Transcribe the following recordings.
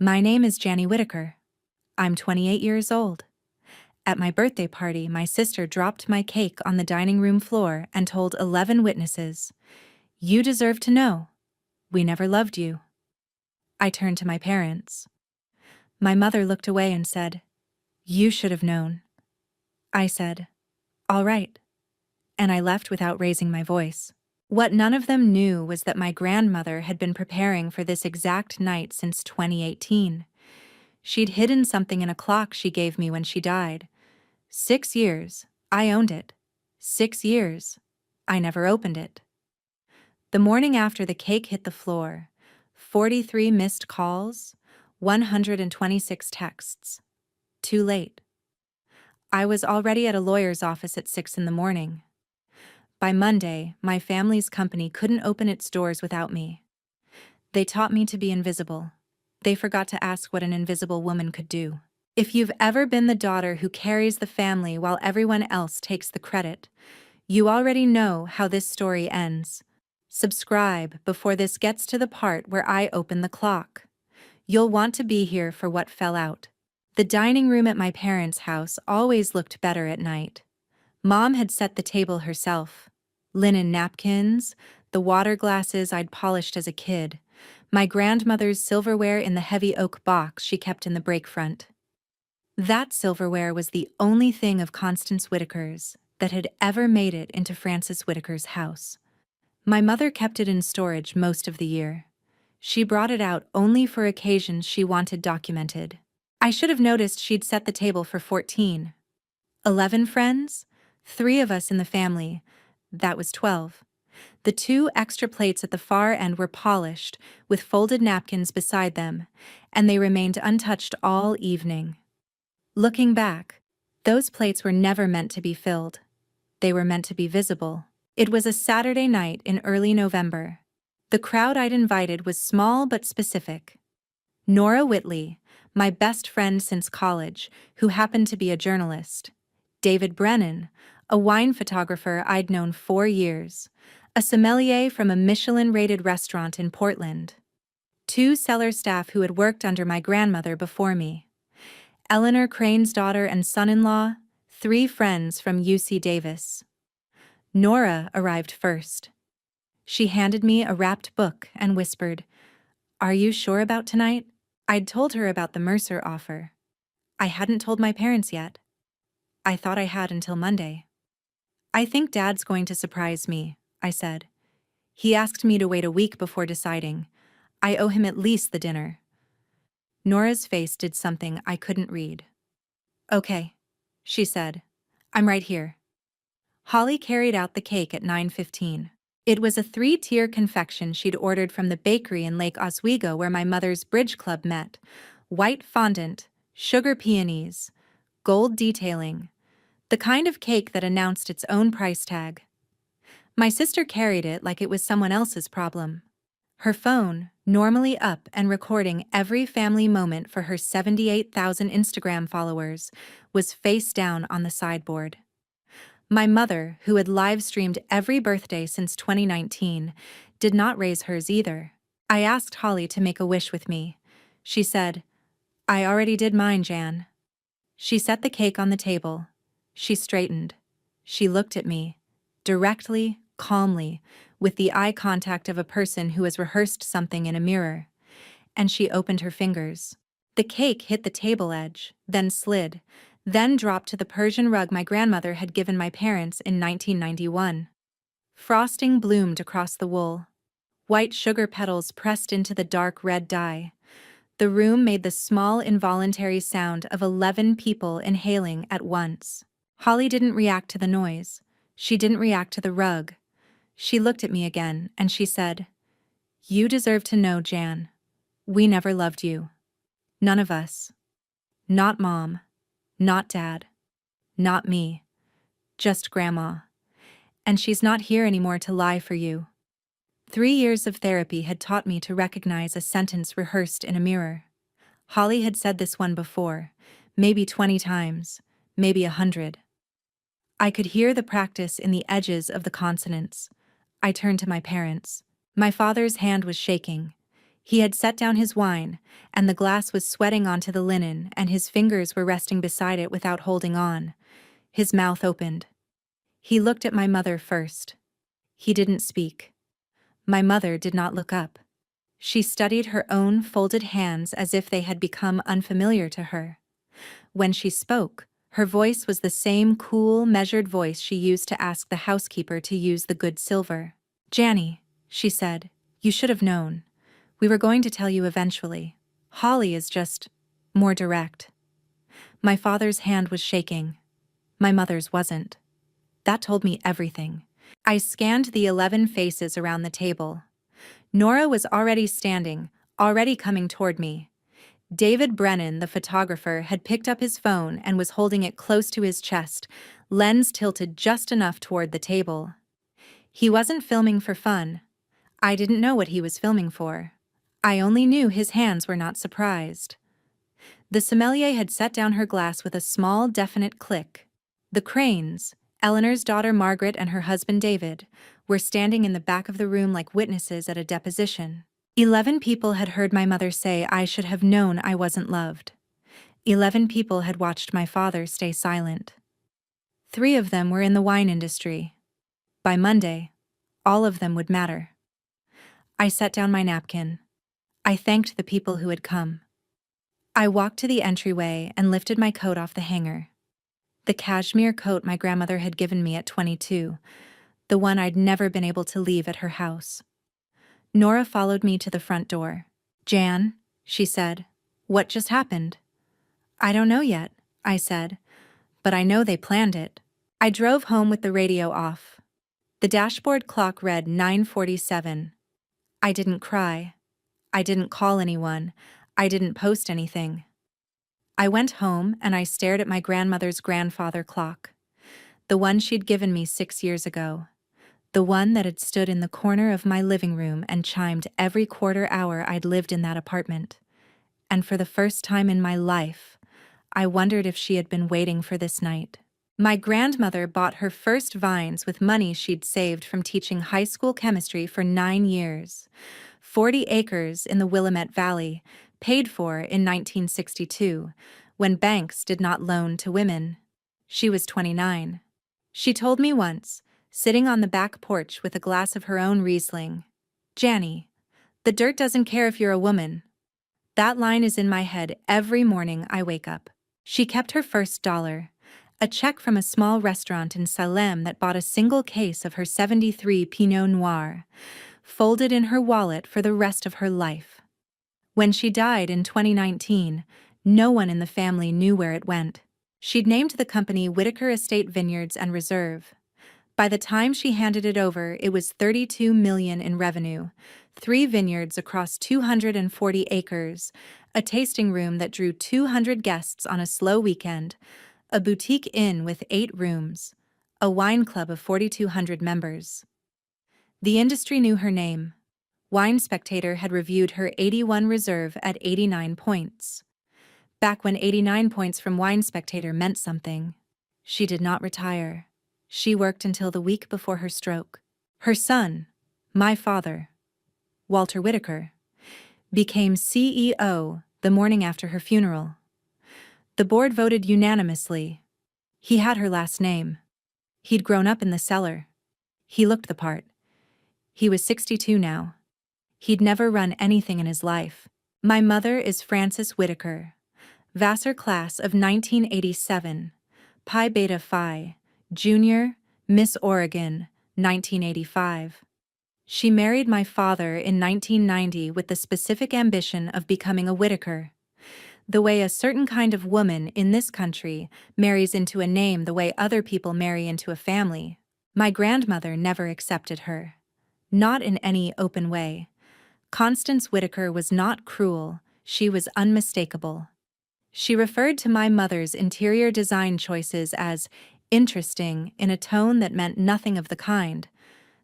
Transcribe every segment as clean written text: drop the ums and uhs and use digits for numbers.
My name is Janny Whitaker. I'm 28 years old. At my birthday party, my sister dropped my cake on the dining room floor and told 11 witnesses, "You deserve to know. We never loved you." I turned to my parents. My mother looked away and said, "You should have known." I said, "All right," and I left without raising my voice. What none of them knew was that my grandmother had been preparing for this exact night since 2018. She'd hidden something in a clock she gave me when she died. 6 years, I owned it. 6 years, I never opened it. The morning after the cake hit the floor, 43 missed calls, 126 texts. Too late. I was already at a lawyer's office at 6 in the morning. By Monday, my family's company couldn't open its doors without me. They taught me to be invisible. They forgot to ask what an invisible woman could do. If you've ever been the daughter who carries the family while everyone else takes the credit, you already know how this story ends. Subscribe before this gets to the part where I open the clock. You'll want to be here for what fell out. The dining room at my parents' house always looked better at night. Mom had set the table herself. Linen napkins, the water glasses I'd polished as a kid, my grandmother's silverware in the heavy oak box she kept in the break front. That silverware was the only thing of Constance Whitaker's that had ever made it into Frances Whitaker's house. My mother kept it in storage most of the year. She brought it out only for occasions she wanted documented. I should have noticed she'd set the table for 14. 11 friends? 3 of us in the family. That was 12. The 2 extra plates at the far end were polished, with folded napkins beside them, and they remained untouched all evening. Looking back, those plates were never meant to be filled. They were meant to be visible. It was a Saturday night in early November. The crowd I'd invited was small but specific. Nora Whitley, my best friend since college, who happened to be a journalist. David Brennan, a wine photographer I'd known 4 years. A sommelier from a Michelin-rated restaurant in Portland. 2 cellar staff who had worked under my grandmother before me. Eleanor Crane's daughter and son-in-law, 3 friends from UC Davis. Nora arrived first. She handed me a wrapped book and whispered, "Are you sure about tonight?" I'd told her about the Mercer offer. I hadn't told my parents yet. I thought I had until Monday. "I think Dad's going to surprise me," I said. "He asked me to wait a week before deciding. I owe him at least the dinner." Nora's face did something I couldn't read. "Okay," she said. "I'm right here." Holly carried out the cake at 9:15. It was a 3-tier confection she'd ordered from the bakery in Lake Oswego where my mother's bridge club met. White fondant, sugar peonies, gold detailing. The kind of cake that announced its own price tag. My sister carried it like it was someone else's problem. Her phone, normally up and recording every family moment for her 78,000 Instagram followers, was face down on the sideboard. My mother, who had live-streamed every birthday since 2019, did not raise hers either. I asked Holly to make a wish with me. She said, "I already did mine, Jan." She set the cake on the table. She straightened. She looked at me, directly, calmly, with the eye contact of a person who has rehearsed something in a mirror. And she opened her fingers. The cake hit the table edge, then slid, then dropped to the Persian rug my grandmother had given my parents in 1991. Frosting bloomed across the wool. White sugar petals pressed into the dark red dye. The room made the small involuntary sound of 11 people inhaling at once. Holly didn't react to the noise. She didn't react to the rug. She looked at me again, and she said, "You deserve to know, Jan. We never loved you. None of us. Not Mom. Not Dad. Not me. Just Grandma. And she's not here anymore to lie for you." 3 years of therapy had taught me to recognize a sentence rehearsed in a mirror. Holly had said this one before, maybe 20 times, maybe 100. I could hear the practice in the edges of the consonants. I turned to my parents. My father's hand was shaking. He had set down his wine, and the glass was sweating onto the linen, and his fingers were resting beside it without holding on. His mouth opened. He looked at my mother first. He didn't speak. My mother did not look up. She studied her own folded hands as if they had become unfamiliar to her. When she spoke, her voice was the same cool, measured voice she used to ask the housekeeper to use the good silver. "Janny," she said, "you should have known. We were going to tell you eventually. Holly is just more direct." My father's hand was shaking. My mother's wasn't. That told me everything. I scanned the 11 faces around the table. Nora was already standing, already coming toward me. David Brennan, the photographer, had picked up his phone and was holding it close to his chest, lens tilted just enough toward the table. He wasn't filming for fun. I didn't know what he was filming for. I only knew his hands were not surprised. The sommelier had set down her glass with a small, definite click. The Cranes, Eleanor's daughter Margaret and her husband David, were standing in the back of the room like witnesses at a deposition. 11 people had heard my mother say I should have known I wasn't loved. 11 people had watched my father stay silent. 3 of them were in the wine industry. By Monday, all of them would matter. I set down my napkin. I thanked the people who had come. I walked to the entryway and lifted my coat off the hanger. The cashmere coat my grandmother had given me at 22, the one I'd never been able to leave at her house. Nora followed me to the front door. "Jan," she said, "what just happened?" "I don't know yet," I said, "but I know they planned it." I drove home with the radio off. The dashboard clock read 9:47. I didn't cry. I didn't call anyone. I didn't post anything. I went home and I stared at my grandmother's grandfather clock, the one she'd given me 6 years ago, the one that had stood in the corner of my living room and chimed every quarter hour I'd lived in that apartment. And for the first time in my life, I wondered if she had been waiting for this night. My grandmother bought her first vines with money she'd saved from teaching high school chemistry for 9 years. 40 acres in the Willamette Valley, paid for in 1962, when banks did not loan to women. She was 29. She told me once, sitting on the back porch with a glass of her own Riesling, "Janny, the dirt doesn't care if you're a woman." That line is in my head every morning I wake up. She kept her first dollar, a check from a small restaurant in Salem that bought a single case of her 73 Pinot Noir, folded in her wallet for the rest of her life. When she died in 2019, no one in the family knew where it went. She'd named the company Whitaker Estate Vineyards and Reserve. By the time she handed it over, it was $32 million in revenue, 3 vineyards across 240 acres, a tasting room that drew 200 guests on a slow weekend, a boutique inn with 8 rooms, a wine club of 4,200 members. The industry knew her name. Wine Spectator had reviewed her 81 Reserve at 89 points. Back when 89 points from Wine Spectator meant something. She did not retire. She worked until the week before her stroke. Her son, my father, Walter Whitaker, became CEO the morning after her funeral. The board voted unanimously. He had her last name. He'd grown up in the cellar. He looked the part. He was 62 now. He'd never run anything in his life. My mother is Frances Whitaker, Vassar class of 1987, Pi Beta Phi, Junior, Miss Oregon, 1985. She married my father in 1990 with the specific ambition of becoming a Whitaker. The way a certain kind of woman in this country marries into a name the way other people marry into a family. My grandmother never accepted her. Not in any open way. Constance Whitaker was not cruel, she was unmistakable. She referred to my mother's interior design choices as interesting in a tone that meant nothing of the kind.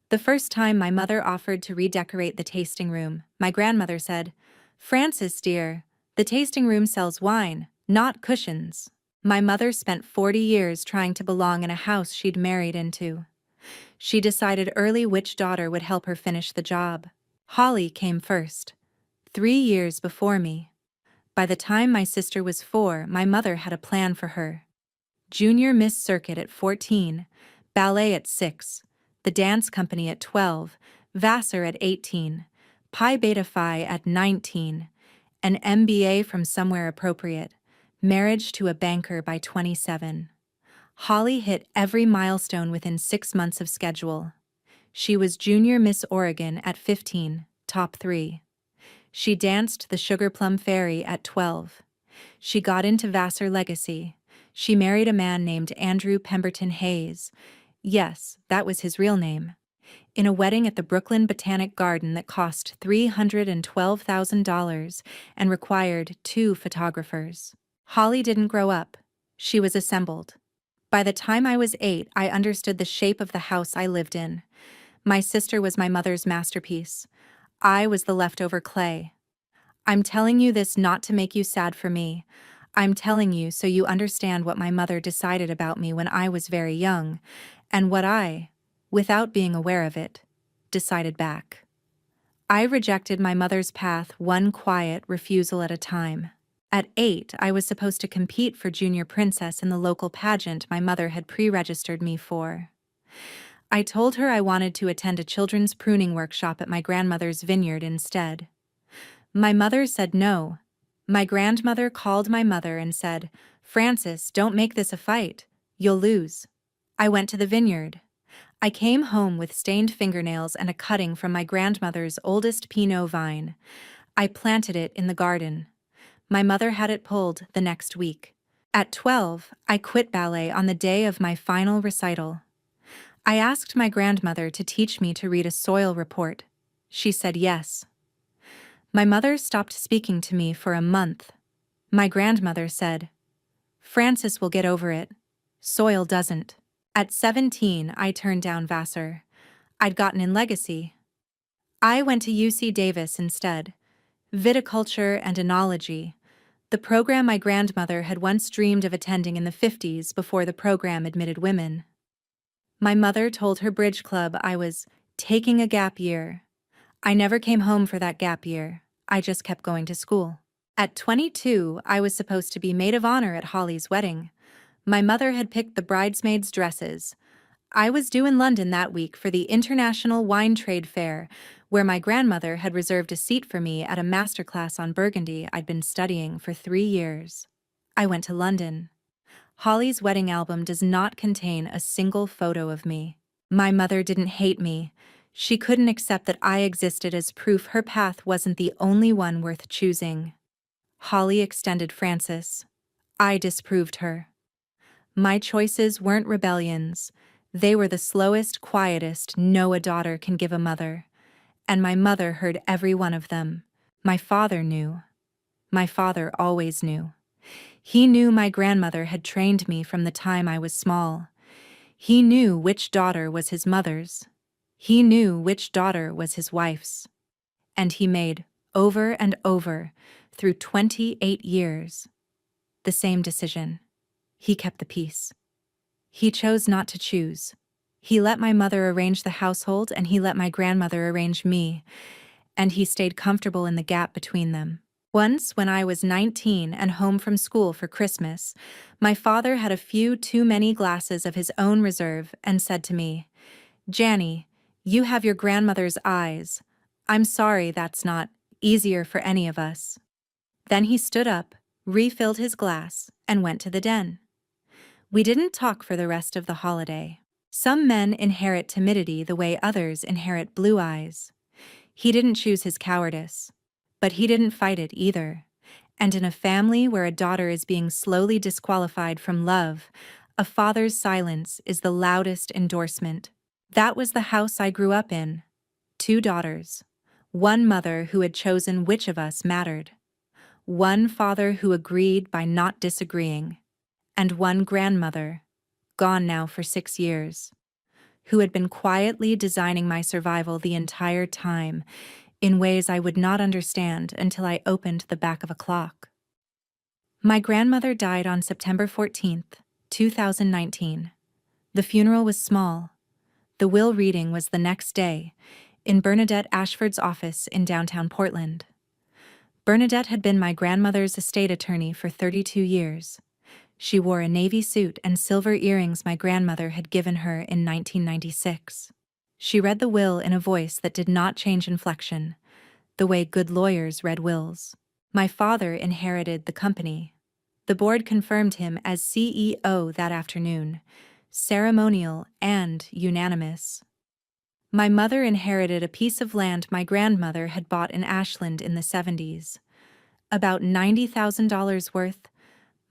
The first time my mother offered to redecorate the tasting room, my grandmother said, "Frances, dear, the tasting room sells wine, not cushions." My mother spent 40 years trying to belong in a house she'd married into. She decided early which daughter would help her finish the job. Holly came first. 3 years before me. By the time my sister was 4, my mother had a plan for her. Junior Miss Circuit at 14, ballet at 6, the dance company at 12, Vassar at 18, Pi Beta Phi at 19, an MBA from somewhere appropriate, marriage to a banker by 27. Holly hit every milestone within 6 months of schedule. She was Junior Miss Oregon at 15, top 3. She danced the Sugar Plum Fairy at 12. She got into Vassar Legacy. She married a man named Andrew Pemberton Hayes. Yes, that was his real name. In a wedding at the Brooklyn Botanic Garden that cost $312,000 and required 2 photographers. Holly didn't grow up. She was assembled. By the time I was 8, I understood the shape of the house I lived in. My sister was my mother's masterpiece. I was the leftover clay. I'm telling you this not to make you sad for me. I'm telling you so you understand what my mother decided about me when I was very young, and what I, without being aware of it, decided back. I rejected my mother's path one quiet refusal at a time. At 8, I was supposed to compete for junior princess in the local pageant my mother had pre-registered me for. I told her I wanted to attend a children's pruning workshop at my grandmother's vineyard instead. My mother said no. My grandmother called my mother and said, "Frances, don't make this a fight. You'll lose." I went to the vineyard. I came home with stained fingernails and a cutting from my grandmother's oldest Pinot vine. I planted it in the garden. My mother had it pulled the next week. At 12, I quit ballet on the day of my final recital. I asked my grandmother to teach me to read a soil report. She said yes. My mother stopped speaking to me for a month. My grandmother said, "Frances will get over it. Soil doesn't." At 17, I turned down Vassar. I'd gotten in Legacy. I went to UC Davis instead. Viticulture and Enology, the program my grandmother had once dreamed of attending in the 50s before the program admitted women. My mother told her bridge club I was taking a gap year. I never came home for that gap year. I just kept going to school. At 22, I was supposed to be maid of honor at Holly's wedding. My mother had picked the bridesmaids' dresses. I was due in London that week for the International Wine Trade Fair, where my grandmother had reserved a seat for me at a masterclass on Burgundy I'd been studying for 3 years. I went to London. Holly's wedding album does not contain a single photo of me. My mother didn't hate me. She couldn't accept that I existed as proof her path wasn't the only one worth choosing. Holly extended Frances. I disproved her. My choices weren't rebellions. They were the slowest, quietest no a daughter can give a mother. And my mother heard every one of them. My father knew. My father always knew. He knew my grandmother had trained me from the time I was small. He knew which daughter was his mother's. He knew which daughter was his wife's. And he made, over and over, through 28 years, the same decision. He kept the peace. He chose not to choose. He let my mother arrange the household and he let my grandmother arrange me, and he stayed comfortable in the gap between them. Once, when I was 19 and home from school for Christmas, my father had a few too many glasses of his own reserve and said to me, "Janny, you have your grandmother's eyes. I'm sorry that's not easier for any of us." Then he stood up, refilled his glass, and went to the den. We didn't talk for the rest of the holiday. Some men inherit timidity the way others inherit blue eyes. He didn't choose his cowardice, but he didn't fight it either. And in a family where a daughter is being slowly disqualified from love, a father's silence is the loudest endorsement. That was the house I grew up in. 2 daughters. One mother who had chosen which of us mattered. One father who agreed by not disagreeing. And one grandmother, gone now for 6 years, who had been quietly designing my survival the entire time in ways I would not understand until I opened the back of a clock. My grandmother died on September 14th, 2019. The funeral was small. The will reading was the next day, in Bernadette Ashford's office in downtown Portland. Bernadette had been my grandmother's estate attorney for 32 years. She wore a navy suit and silver earrings my grandmother had given her in 1996. She read the will in a voice that did not change inflection, the way good lawyers read wills. My father inherited the company. The board confirmed him as CEO that afternoon, ceremonial and unanimous. My mother inherited a piece of land my grandmother had bought in Ashland in the 70s. About $90,000 worth,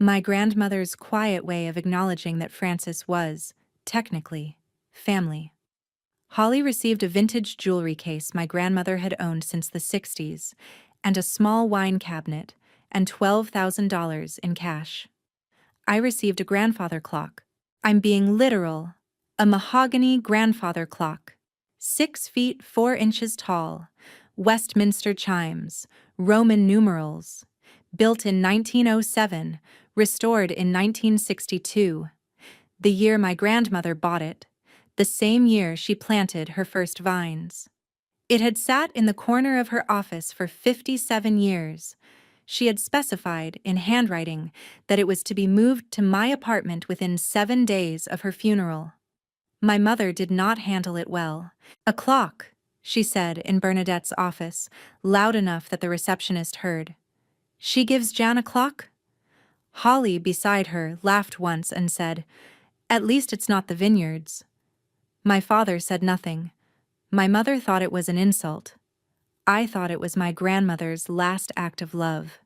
my grandmother's quiet way of acknowledging that Francis was, technically, family. Holly received a vintage jewelry case my grandmother had owned since the 60s, and a small wine cabinet, and $12,000 in cash. I received a grandfather clock. I'm being literal. A mahogany grandfather clock. 6 feet 4 inches tall. Westminster chimes. Roman numerals. Built in 1907, restored in 1962. The year my grandmother bought it. The same year she planted her first vines. It had sat in the corner of her office for 57 years. She had specified, in handwriting, that it was to be moved to my apartment within 7 days of her funeral. My mother did not handle it well. "A clock," she said in Bernadette's office, loud enough that the receptionist heard. "She gives Jan a clock?" Holly, beside her, laughed once and said, "At least it's not the vineyards." My father said nothing. My mother thought it was an insult. I thought it was my grandmother's last act of love.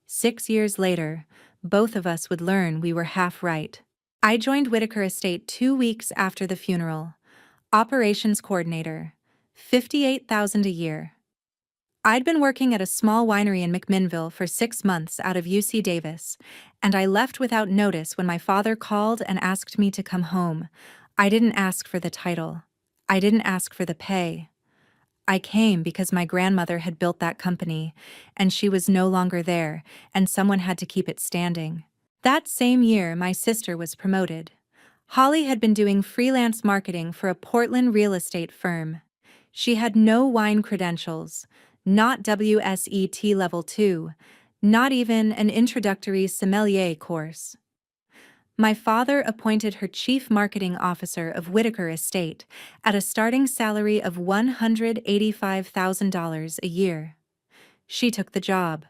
6 years later, both of us would learn we were half right. I joined Whitaker Estate 2 weeks after the funeral. Operations coordinator. $58,000 a year. I'd been working at a small winery in McMinnville for 6 months out of UC Davis, and I left without notice when my father called and asked me to come home. I didn't ask for the title. I didn't ask for the pay. I came because my grandmother had built that company, and she was no longer there, and someone had to keep it standing. That same year, my sister was promoted. Holly had been doing freelance marketing for a Portland real estate firm. She had no wine credentials, not WSET Level 2, not even an introductory sommelier course. My father appointed her chief marketing officer of Whitaker Estate at a starting salary of $185,000 a year. She took the job.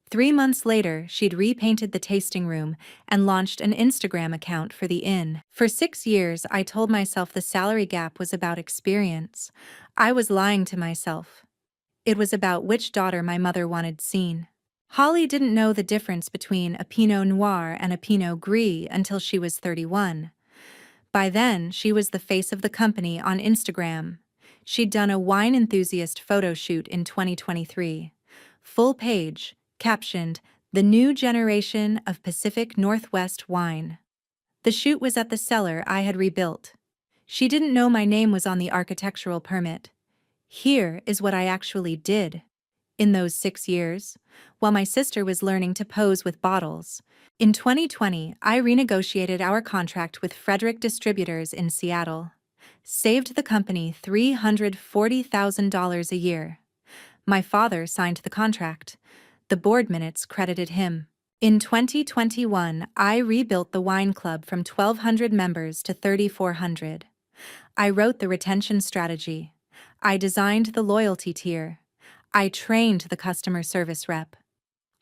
3 months later, she'd repainted the tasting room and launched an Instagram account for the inn. For 6 years, I told myself the salary gap was about experience. I was lying to myself. It was about which daughter my mother wanted seen. Holly didn't know the difference between a Pinot Noir and a Pinot Gris until she was 31. By then, she was the face of the company on Instagram. She'd done a wine enthusiast photo shoot in 2023. Full page, captioned, "The New Generation of Pacific Northwest Wine." The shoot was at the cellar I had rebuilt. She didn't know my name was on the architectural permit. Here is what I actually did. In those 6 years, while my sister was learning to pose with bottles. In 2020, I renegotiated our contract with Frederick Distributors in Seattle. Saved the company $340,000 a year. My father signed the contract. The board minutes credited him. In 2021, I rebuilt the wine club from 1,200 members to 3,400. I wrote the retention strategy. I designed the loyalty tier. I trained the customer service rep.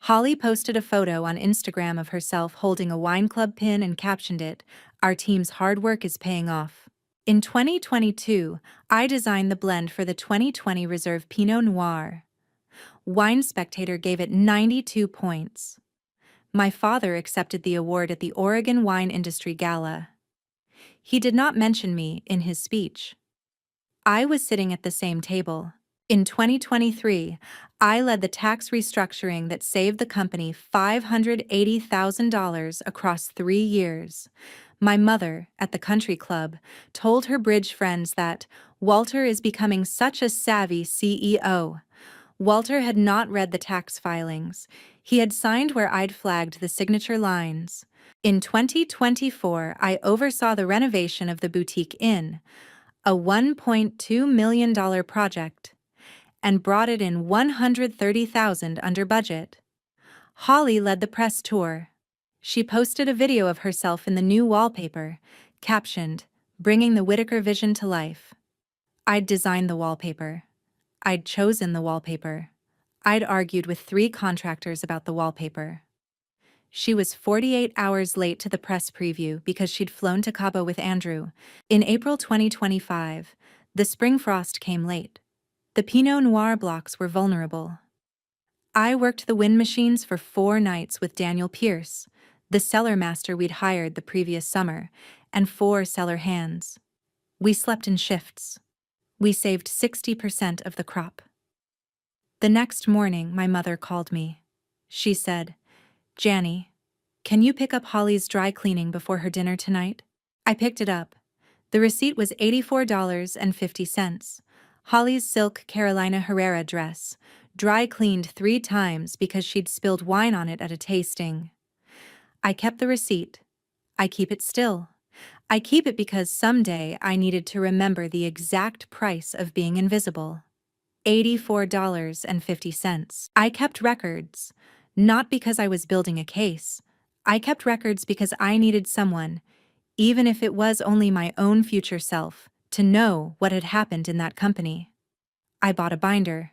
Holly posted a photo on Instagram of herself holding a wine club pin and captioned it, "Our team's hard work is paying off." In 2022, I designed the blend for the 2020 Reserve Pinot Noir. Wine Spectator gave it 92 points. My father accepted the award at the Oregon Wine Industry Gala. He did not mention me in his speech. I was sitting at the same table. In 2023, I led the tax restructuring that saved the company $580,000 across 3 years. My mother, at the country club, told her bridge friends that Walter is becoming such a savvy CEO. Walter had not read the tax filings. He had signed where I'd flagged the signature lines. In 2024, I oversaw the renovation of the Boutique Inn, a $1.2 million project. and brought it in $130,000 under budget. Holly led the press tour. She posted a video of herself in the new wallpaper, captioned, "Bringing the Whittaker vision to life." I'd designed the wallpaper. I'd chosen the wallpaper. I'd argued with 3 contractors about the wallpaper. She was 48 hours late to the press preview because she'd flown to Cabo with Andrew. In April 2025, the spring frost came late. The Pinot Noir blocks were vulnerable. I worked the wind machines for 4 nights with Daniel Pierce, the cellar master we'd hired the previous summer, and 4 cellar hands. We slept in shifts. We saved 60% of the crop. The next morning, my mother called me. She said, "Janny, can you pick up Holly's dry cleaning before her dinner tonight?" I picked it up. The receipt was $84.50. Holly's silk Carolina Herrera dress, dry cleaned 3 times because she'd spilled wine on it at a tasting. I kept the receipt. I keep it still. I keep it because someday I needed to remember the exact price of being invisible. $84.50. I kept records, not because I was building a case. I kept records because I needed someone, even if it was only my own future self, to know what had happened in that company. I bought a binder.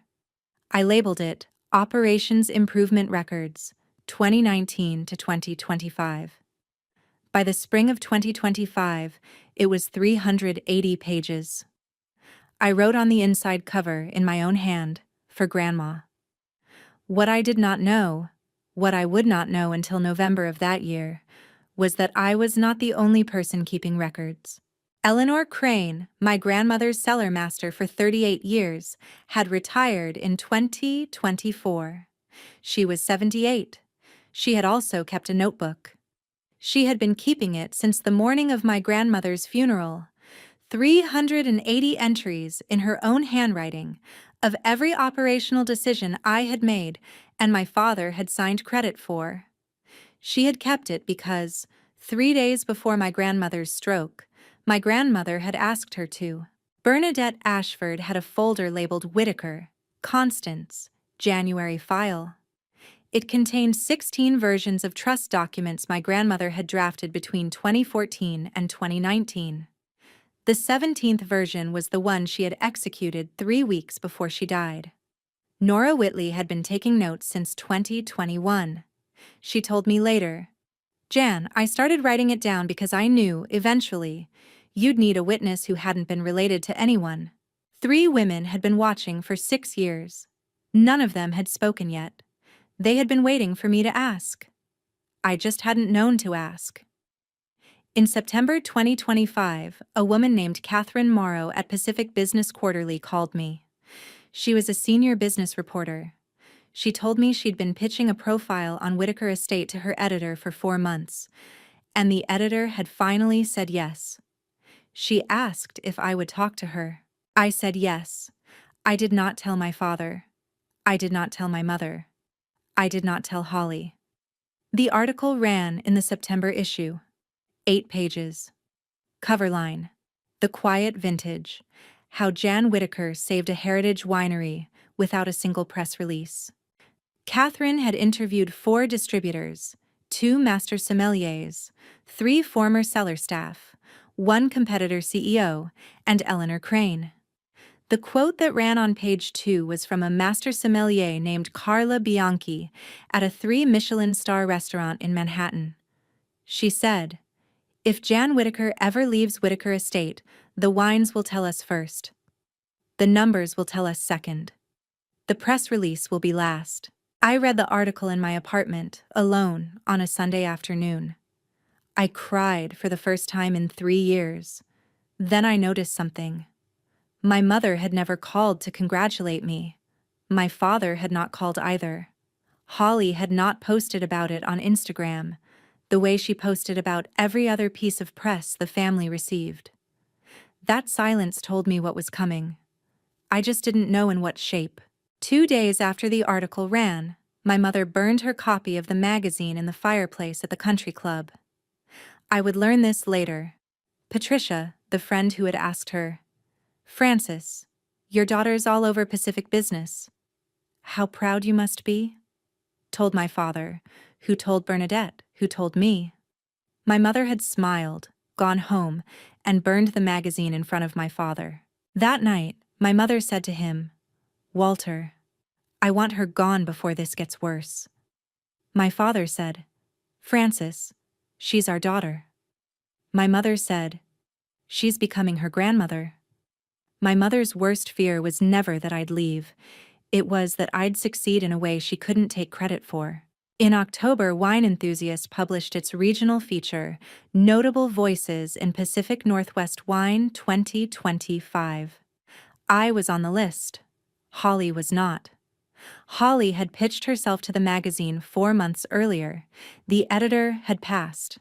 I labeled it Operations Improvement Records, 2019 to 2025. By the spring of 2025, it was 380 pages. I wrote on the inside cover in my own hand, for Grandma. What I did not know, what I would not know until November of that year, was that I was not the only person keeping records. Eleanor Crane, my grandmother's cellar master for 38 years, had retired in 2024. She was 78. She had also kept a notebook. She had been keeping it since the morning of my grandmother's funeral. 380 entries in her own handwriting of every operational decision I had made and my father had signed credit for. She had kept it because, 3 days before my grandmother's stroke, my grandmother had asked her to. Bernadette Ashford had a folder labeled Whittaker, Constance, January file. It contained 16 versions of trust documents my grandmother had drafted between 2014 and 2019. The 17th version was the one she had executed 3 weeks before she died. Nora Whitley had been taking notes since 2021. She told me later, "Jan, I started writing it down because I knew, eventually, you'd need a witness who hadn't been related to anyone." 3 women had been watching for 6 years. None of them had spoken yet. They had been waiting for me to ask. I just hadn't known to ask. In September 2025, a woman named Catherine Morrow at Pacific Business Quarterly called me. She was a senior business reporter. She told me she'd been pitching a profile on Whittaker Estate to her editor for 4 months, and the editor had finally said yes. She asked if I would talk to her. I said yes. I did not tell my father. I did not tell my mother. I did not tell Holly. The article ran in the September issue. 8 pages. Cover line: The Quiet Vintage, How Jan Whittaker Saved a Heritage Winery Without a Single Press Release. Catherine had interviewed 4 distributors, 2 master sommeliers, 3 former cellar staff, 1 competitor CEO, and Eleanor Crane. The quote that ran on page 2 was from a master sommelier named Carla Bianchi at a 3 Michelin star restaurant in Manhattan. She said, "If Jan Whittaker ever leaves Whittaker Estate, the wines will tell us first. The numbers will tell us second. The press release will be last." I read the article in my apartment, alone, on a Sunday afternoon. I cried for the first time in 3 years. Then I noticed something. My mother had never called to congratulate me. My father had not called either. Holly had not posted about it on Instagram, the way she posted about every other piece of press the family received. That silence told me what was coming. I just didn't know in what shape. 2 days after the article ran, my mother burned her copy of the magazine in the fireplace at the country club. I would learn this later. Patricia, the friend who had asked her, "Frances, Your daughter's all over Pacific Business. How proud you must be, told my father, who told Bernadette, who told me. My mother had smiled, gone home, and burned the magazine in front of my father. That night, my mother said to him, Walter, I want her gone before this gets worse. My father said, Francis, she's our daughter. My mother said, she's becoming her grandmother. My mother's worst fear was never that I'd leave. It was that I'd succeed in a way she couldn't take credit for. In October, Wine Enthusiast published its regional feature, Notable Voices in Pacific Northwest Wine 2025. I was on the list. Holly was not. Holly had pitched herself to the magazine 4 months earlier. The editor had passed.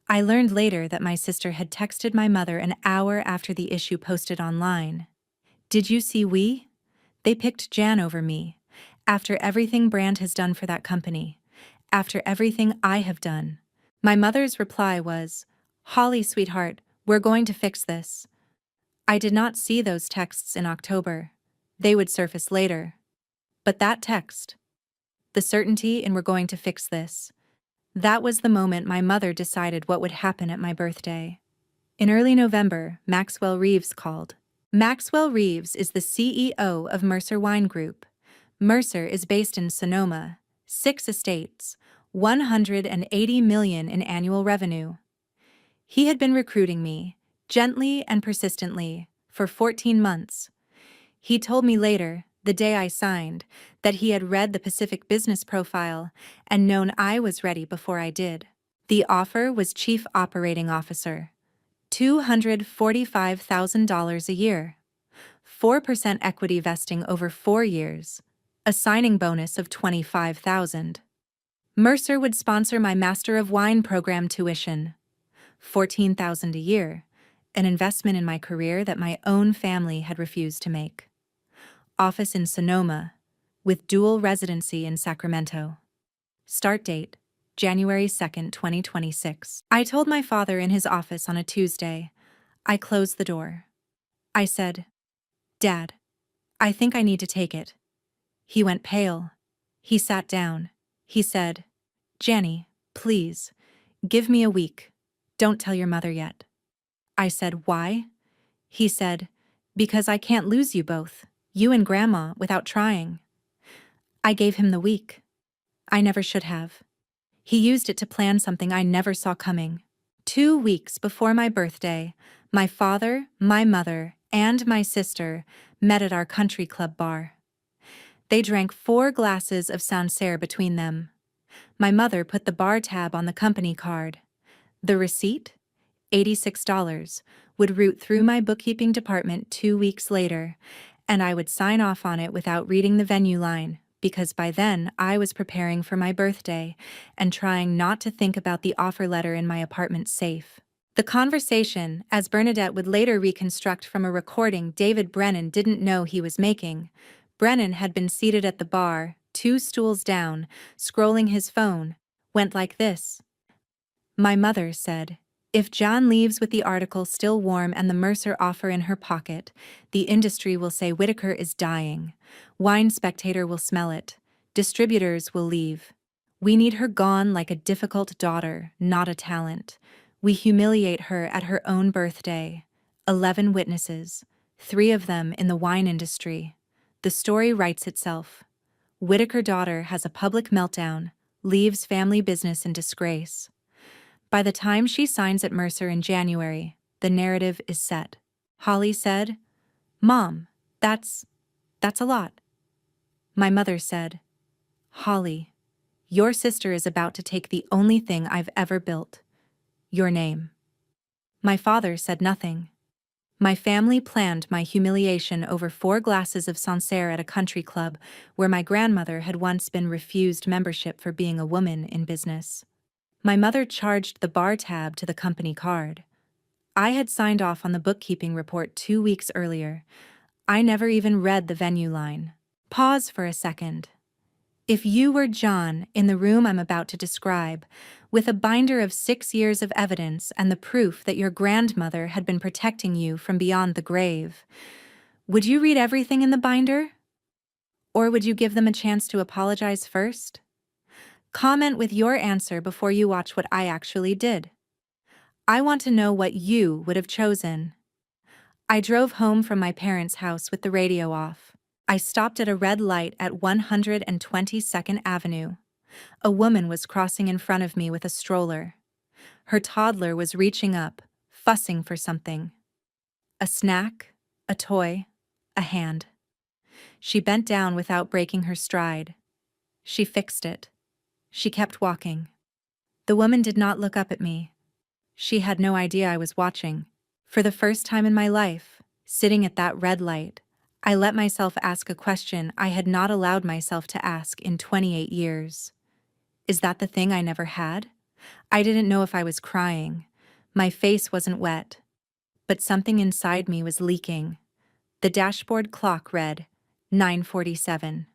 I learned later that my sister had texted my mother an hour after the issue posted online. Did you see we? They picked Jan over me. After everything Brand has done for that company. After everything I have done. My mother's reply was, Holly, sweetheart, we're going to fix this. I did not see those texts in October. They would surface later. But that text, the certainty in we're going to fix this, that was the moment my mother decided what would happen at my birthday. In early November, Maxwell Reeves called. Maxwell Reeves is the CEO of Mercer Wine Group. Mercer is based in Sonoma, 6 estates, $180 million in annual revenue. He had been recruiting me, gently and persistently, for 14 months. He told me later, the day I signed, that he had read the Pacific Business Profile and known I was ready before I did. The offer was Chief Operating Officer, $245,000 a year, 4% equity vesting over 4 years, a signing bonus of $25,000. Mercer would sponsor my Master of Wine program tuition, $14,000 a year, an investment in my career that my own family had refused to make. Office in Sonoma, with dual residency in Sacramento. Start date, January 2nd, 2026. I told my father in his office on a Tuesday. I closed the door. I said, Dad, I think I need to take it. He went pale. He sat down. He said, Janny, please, give me a week. Don't tell your mother yet. I said, why? He said, because I can't lose you both, you and Grandma, without trying. I gave him the week. I never should have. He used it to plan something I never saw coming. 2 weeks before my birthday, my father, my mother, and my sister met at our country club bar. They drank 4 glasses of Sancerre between them. My mother put the bar tab on the company card. The receipt, $86, would route through my bookkeeping department 2 weeks later, and I would sign off on it without reading the venue line, because by then I was preparing for my birthday and trying not to think about the offer letter in my apartment safe. The conversation, as Bernadette would later reconstruct from a recording David Brennan didn't know he was making. Brennan had been seated at the bar, 2 stools down, scrolling his phone, went like this. My mother said, if John leaves with the article still warm and the Mercer offer in her pocket, the industry will say Whitaker is dying. Wine Spectator will smell it. Distributors will leave. We need her gone like a difficult daughter, not a talent. We humiliate her at her own birthday. 11 witnesses, 3 of them in the wine industry. The story writes itself. Whitaker daughter has a public meltdown, leaves family business in disgrace. By the time she signs at Mercer in January, the narrative is set. Holly said, Mom, that's a lot. My mother said, Holly, your sister is about to take the only thing I've ever built, your name. My father said nothing. My family planned my humiliation over 4 glasses of Sancerre at a country club where my grandmother had once been refused membership for being a woman in business. My mother charged the bar tab to the company card. I had signed off on the bookkeeping report 2 weeks earlier. I never even read the venue line. Pause for a second. If you were John in the room I'm about to describe, with a binder of 6 years of evidence and the proof that your grandmother had been protecting you from beyond the grave, Would you read everything in the binder? Or would you give them a chance to apologize first? Comment with your answer before you watch what I actually did. I want to know what you would have chosen. I drove home from my parents' house with the radio off. I stopped at a red light at 122nd Avenue. A woman was crossing in front of me with a stroller. Her toddler was reaching up, fussing for something. A snack, a toy, a hand. She bent down without breaking her stride. She fixed it. She kept walking. The woman did not look up at me. She had no idea I was watching. For the first time in my life, sitting at that red light, I let myself ask a question I had not allowed myself to ask in 28 years. Is that the thing I never had? I didn't know if I was crying. My face wasn't wet. But something inside me was leaking. The dashboard clock read 9:47.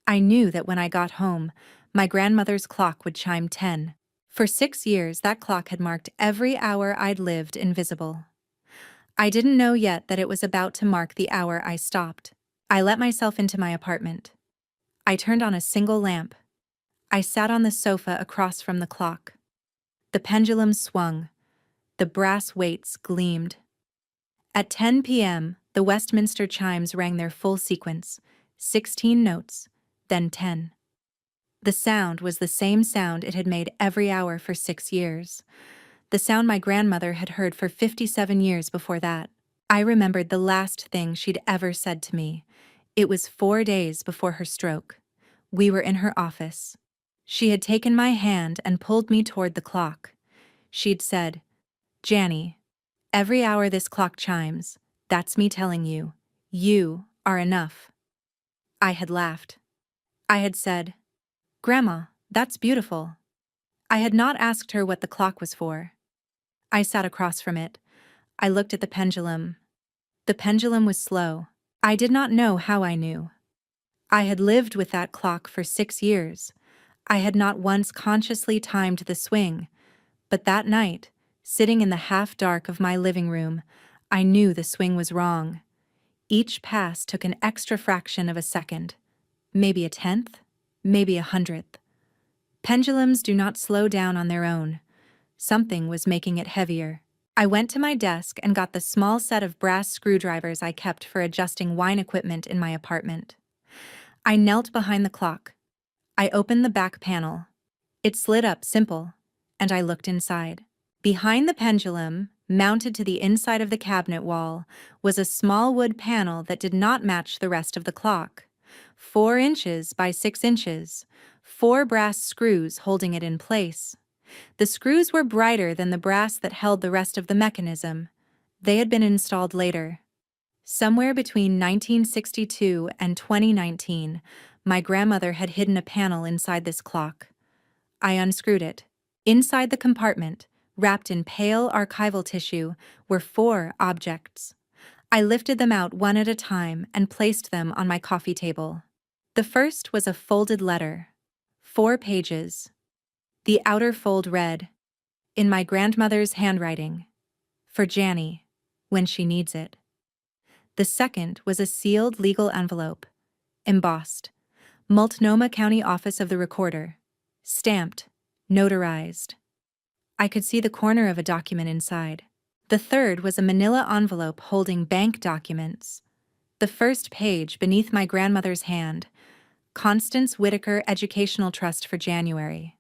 I knew that when I got home, my grandmother's clock would chime 10. For 6 years, that clock had marked every hour I'd lived invisible. I didn't know yet that it was about to mark the hour I stopped. I let myself into my apartment. I turned on a single lamp. I sat on the sofa across from the clock. The pendulum swung. The brass weights gleamed. At 10 p.m., the Westminster chimes rang their full sequence, 16 notes, then 10. The sound was the same sound it had made every hour for 6 years. The sound my grandmother had heard for 57 years before that. I remembered the last thing she'd ever said to me. It was 4 days before her stroke. We were in her office. She had taken my hand and pulled me toward the clock. She'd said, "Janny, every hour this clock chimes, that's me telling you, you are enough." I had laughed. I had said, "Grandma, that's beautiful." I had not asked her what the clock was for. I sat across from it. I looked at the pendulum. The pendulum was slow. I did not know how I knew. I had lived with that clock for 6 years. I had not once consciously timed the swing, but that night, sitting in the half-dark of my living room, I knew the swing was wrong. Each pass took an extra fraction of a second, maybe a tenth, maybe a hundredth. Pendulums do not slow down on their own. Something was making it heavier. I went to my desk and got the small set of brass screwdrivers I kept for adjusting wine equipment in my apartment. I knelt behind the clock. I opened the back panel. It slid up simple, and I looked inside. Behind the pendulum, mounted to the inside of the cabinet wall, was a small wood panel that did not match the rest of the clock. 4 inches by 6 inches, 4 brass screws holding it in place. The screws were brighter than the brass that held the rest of the mechanism. They had been installed later. Somewhere between 1962 and 2019, my grandmother had hidden a panel inside this clock. I unscrewed it. Inside the compartment, wrapped in pale archival tissue, were 4 objects. I lifted them out one at a time and placed them on my coffee table. The first was a folded letter. 4 pages. The outer fold read, in my grandmother's handwriting, "For Janny, when she needs it." The second was a sealed legal envelope, embossed, Multnomah County Office of the Recorder, stamped, notarized. I could see the corner of a document inside. The third was a manila envelope holding bank documents. The first page beneath my grandmother's hand, Constance Whitaker Educational Trust for January.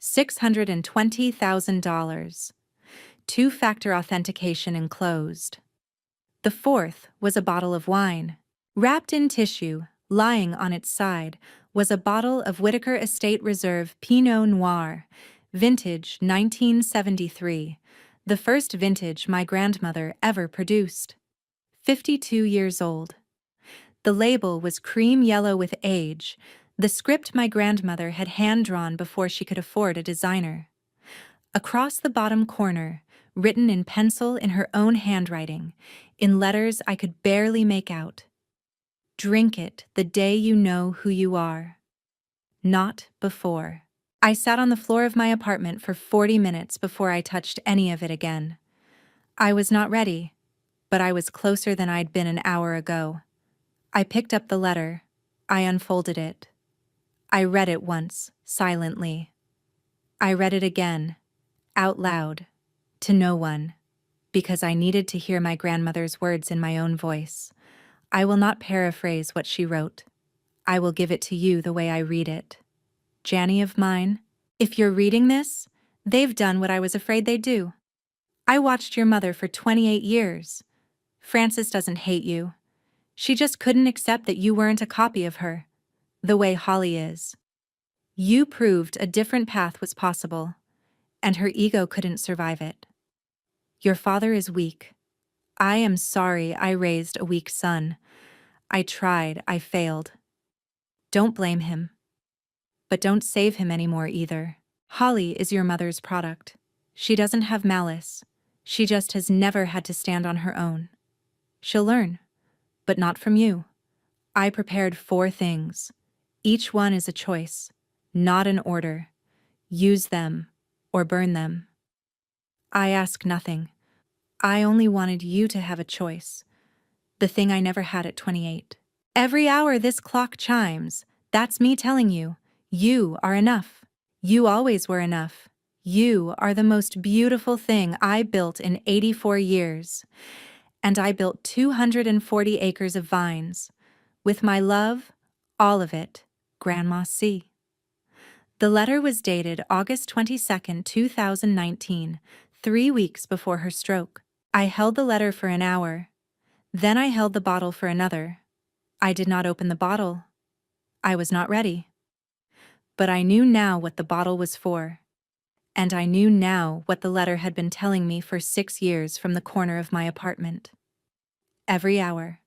$620,000. 2-factor authentication enclosed. The fourth was a bottle of wine. Wrapped in tissue, lying on its side, was a bottle of Whitaker Estate Reserve Pinot Noir, vintage 1973, the first vintage my grandmother ever produced. 52 years old. The label was cream yellow with age, the script my grandmother had hand-drawn before she could afford a designer. Across the bottom corner, written in pencil in her own handwriting, in letters I could barely make out, "Drink it the day you know who you are. Not before." I sat on the floor of my apartment for 40 minutes before I touched any of it again. I was not ready. but I was closer than I'd been an hour ago. I picked up the letter. I unfolded it. I read it once, silently. I read it again, out loud, to no one, because I needed to hear my grandmother's words in my own voice. I will not paraphrase what she wrote. I will give it to you the way I read it. Janny of mine, if you're reading this, they've done what I was afraid they'd do. I watched your mother for 28 years. Frances doesn't hate you. She just couldn't accept that you weren't a copy of her, the way Holly is. You proved a different path was possible, and her ego couldn't survive it. Your father is weak. I am sorry I raised a weak son. I tried, I failed. Don't blame him. But don't save him anymore either. Holly is your mother's product. She doesn't have malice. She just has never had to stand on her own. She'll learn, but not from you. I prepared 4 things. Each one is a choice, not an order. Use them or burn them. I ask nothing. I only wanted you to have a choice. The thing I never had at 28. Every hour this clock chimes, that's me telling you, you are enough. You always were enough. You are the most beautiful thing I built in 84 years. And I built 240 acres of vines. With my love, all of it, Grandma C. The letter was dated August 22, 2019, 3 weeks before her stroke. I held the letter for an hour. Then I held the bottle for another. I did not open the bottle. I was not ready. But I knew now what the bottle was for. And I knew now what the letter had been telling me for 6 years from the corner of my apartment. Every hour.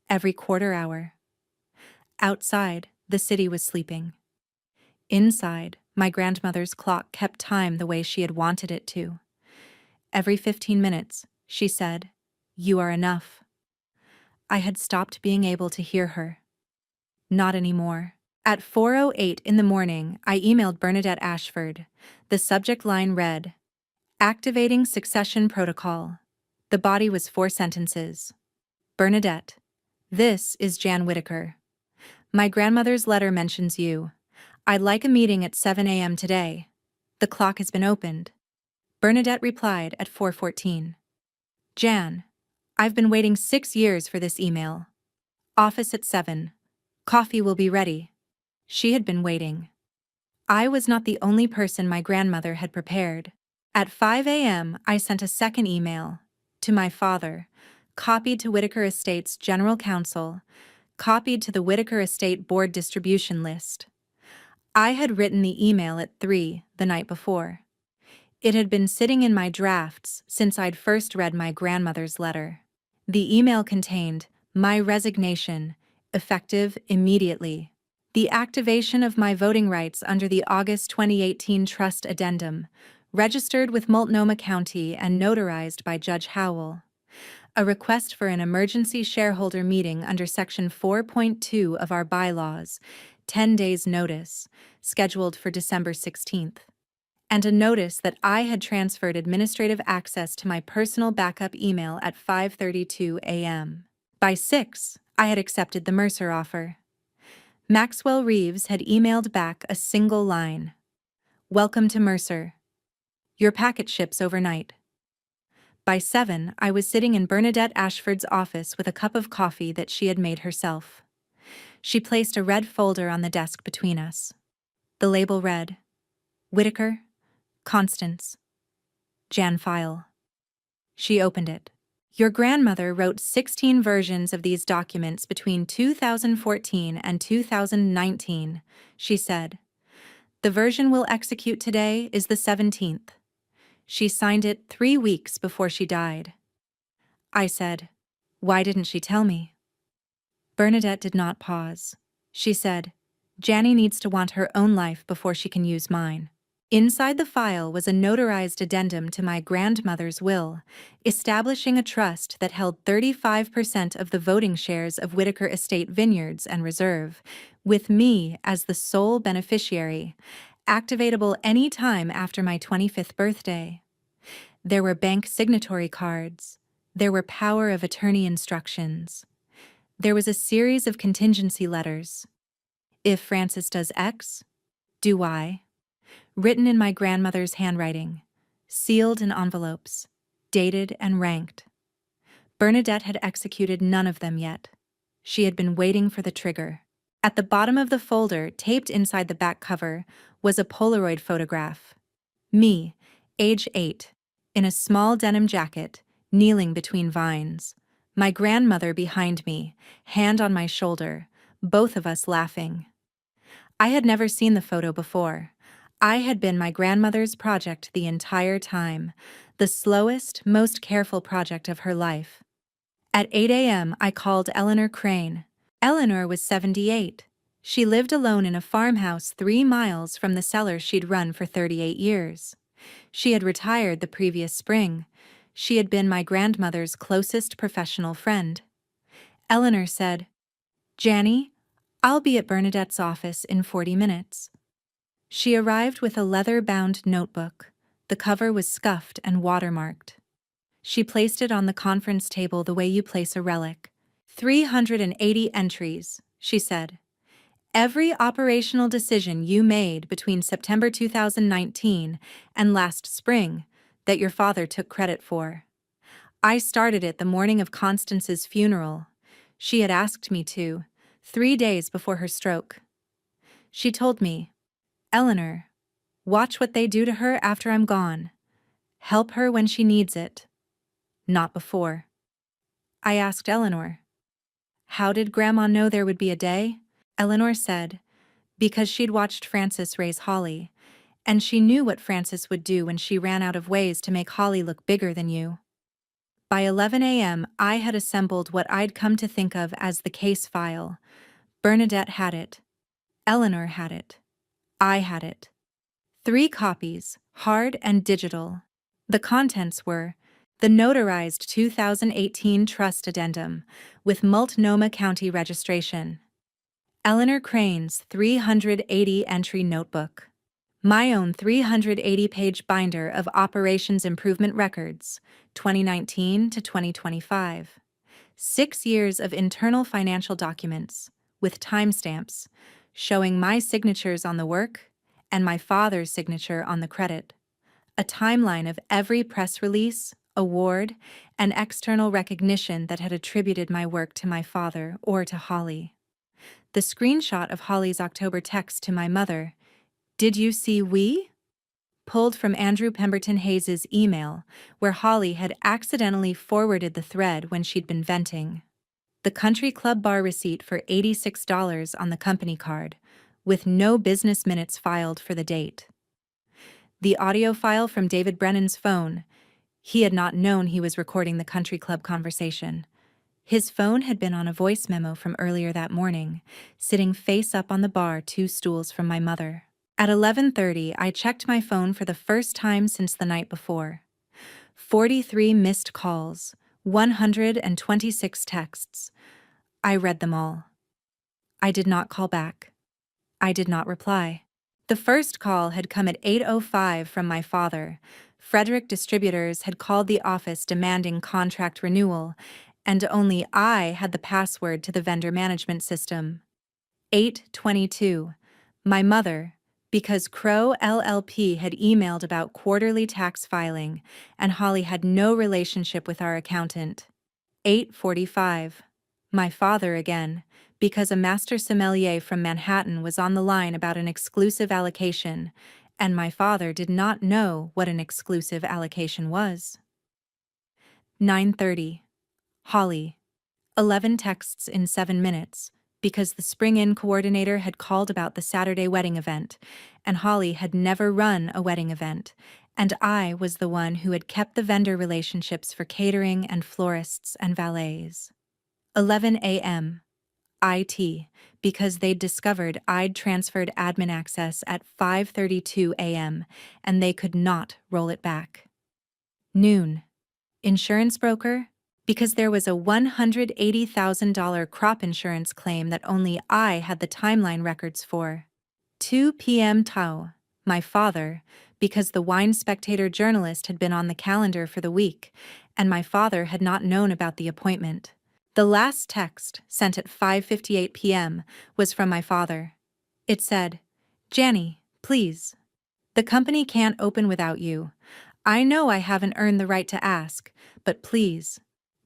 Every quarter hour. Outside, the city was sleeping. Inside, my grandmother's clock kept time the way she had wanted it to. Every 15 minutes, she said, "You are enough." I had stopped being able to hear her. Not anymore. At 4:08 in the morning, I emailed Bernadette Ashford. The subject line read, "Activating Succession Protocol." The body was 4 sentences. Bernadette, this is Jan Whitaker. My grandmother's letter mentions you. I'd like a meeting at 7 a.m. today. The clock has been opened. Bernadette replied at 4:14. Jan, I've been waiting 6 years for this email. Office at 7. Coffee will be ready. She had been waiting. I was not the only person my grandmother had prepared. At 5 a.m., I sent a second email to my father, copied to Whitaker Estates General Counsel, copied to the Whitaker Estate Board distribution list. I had written the email at 3 the night before. It had been sitting in my drafts since I'd first read my grandmother's letter. The email contained my resignation, effective immediately. The activation of my voting rights under the August 2018 Trust Addendum, registered with Multnomah County and notarized by Judge Howell. A request for an emergency shareholder meeting under Section 4.2 of our bylaws, 10 days notice, scheduled for December 16th. And a notice that I had transferred administrative access to my personal backup email at 5:32 a.m. By 6, I had accepted the Mercer offer. Maxwell Reeves had emailed back a single line. "Welcome to Mercer. Your packet ships overnight." By 7, I was sitting in Bernadette Ashford's office with a cup of coffee that she had made herself. She placed a red folder on the desk between us. The label read, Whitaker, Constance, Jan file. She opened it. Your grandmother wrote 16 versions of these documents between 2014 and 2019, she said. The version we'll execute today is the 17th. She signed it 3 weeks before she died. I said, why didn't she tell me? Bernadette did not pause. She said, Janny needs to want her own life before she can use mine. Inside the file was a notarized addendum to my grandmother's will, establishing a trust that held 35% of the voting shares of Whitaker Estate Vineyards and Reserve, with me as the sole beneficiary, activatable any time after my 25th birthday. There were bank signatory cards. There were power of attorney instructions. There was a series of contingency letters. If Francis does X, do Y. Written in my grandmother's handwriting, sealed in envelopes, dated and ranked. Bernadette had executed none of them yet. She had been waiting for the trigger. At the bottom of the folder, taped inside the back cover, was a Polaroid photograph. Me, age 8, in a small denim jacket, kneeling between vines. My grandmother behind me, hand on my shoulder, both of us laughing. I had never seen the photo before. I had been my grandmother's project the entire time, the slowest, most careful project of her life. At 8 a.m., I called Eleanor Crane. Eleanor was 78. She lived alone in a farmhouse 3 miles from the cellar she'd run for 38 years. She had retired the previous spring. She had been my grandmother's closest professional friend. Eleanor said, "Janny, I'll be at Bernadette's office in 40 minutes. She arrived with a leather-bound notebook. The cover was scuffed and watermarked. She placed it on the conference table the way you place a relic. 380 entries, she said. Every operational decision you made between September 2019 and last spring that your father took credit for. I started it the morning of Constance's funeral. She had asked me to, 3 days before her stroke. She told me, Eleanor, watch what they do to her after I'm gone. Help her when she needs it. Not before." I asked Eleanor, "How did Grandma know there would be a day?" Eleanor said, "Because she'd watched Francis raise Holly, and she knew what Francis would do when she ran out of ways to make Holly look bigger than you." By 11 a.m., I had assembled what I'd come to think of as the case file. Bernadette had it. Eleanor had it. I had it. 3 copies, hard and digital. The contents were the notarized 2018 trust addendum with Multnomah County registration, Eleanor Crane's 380-entry notebook, my own 380-page binder of operations improvement records, 2019 to 2025, 6 years of internal financial documents, with timestamps, showing my signatures on the work and my father's signature on the credit, a timeline of every press release, award, and external recognition that had attributed my work to my father or to Holly. The screenshot of Holly's October text to my mother, "Did you see we?" pulled from Andrew Pemberton Hayes's email, where Holly had accidentally forwarded the thread when she'd been venting. The country club bar receipt for $86 on the company card, with no business minutes filed for the date. The audio file from David Brennan's phone. He had not known he was recording the country club conversation. His phone had been on a voice memo from earlier that morning, sitting face up on the bar 2 stools from my mother. At 11:30, I checked my phone for the first time since the night before. 43 missed calls, 126 texts. I read them all. I did not call back. I did not reply. The first call had come at 8:05 from my father. Frederick Distributors had called the office demanding contract renewal, and only I had the password to the vendor management system. 8:22. My mother, because Crow LLP had emailed about quarterly tax filing, and Holly had no relationship with our accountant. 8:45. My father again, because a master sommelier from Manhattan was on the line about an exclusive allocation, and my father did not know what an exclusive allocation was. 9:30. Holly. 11 texts in 7 minutes, because the spring-in coordinator had called about the Saturday wedding event, and Holly had never run a wedding event, and I was the one who had kept the vendor relationships for catering and florists and valets. 11 a.m. IT, because they'd discovered I'd transferred admin access at 5:32 a.m., and they could not roll it back. Noon. Insurance broker, because there was a $180,000 crop insurance claim that only I had the timeline records for. 2 p.m. Tau, my father, because the Wine Spectator journalist had been on the calendar for the week, and my father had not known about the appointment. The last text, sent at 5:58 p.m., was from my father. It said, "Janny, please. The company can't open without you. I know I haven't earned the right to ask, but please.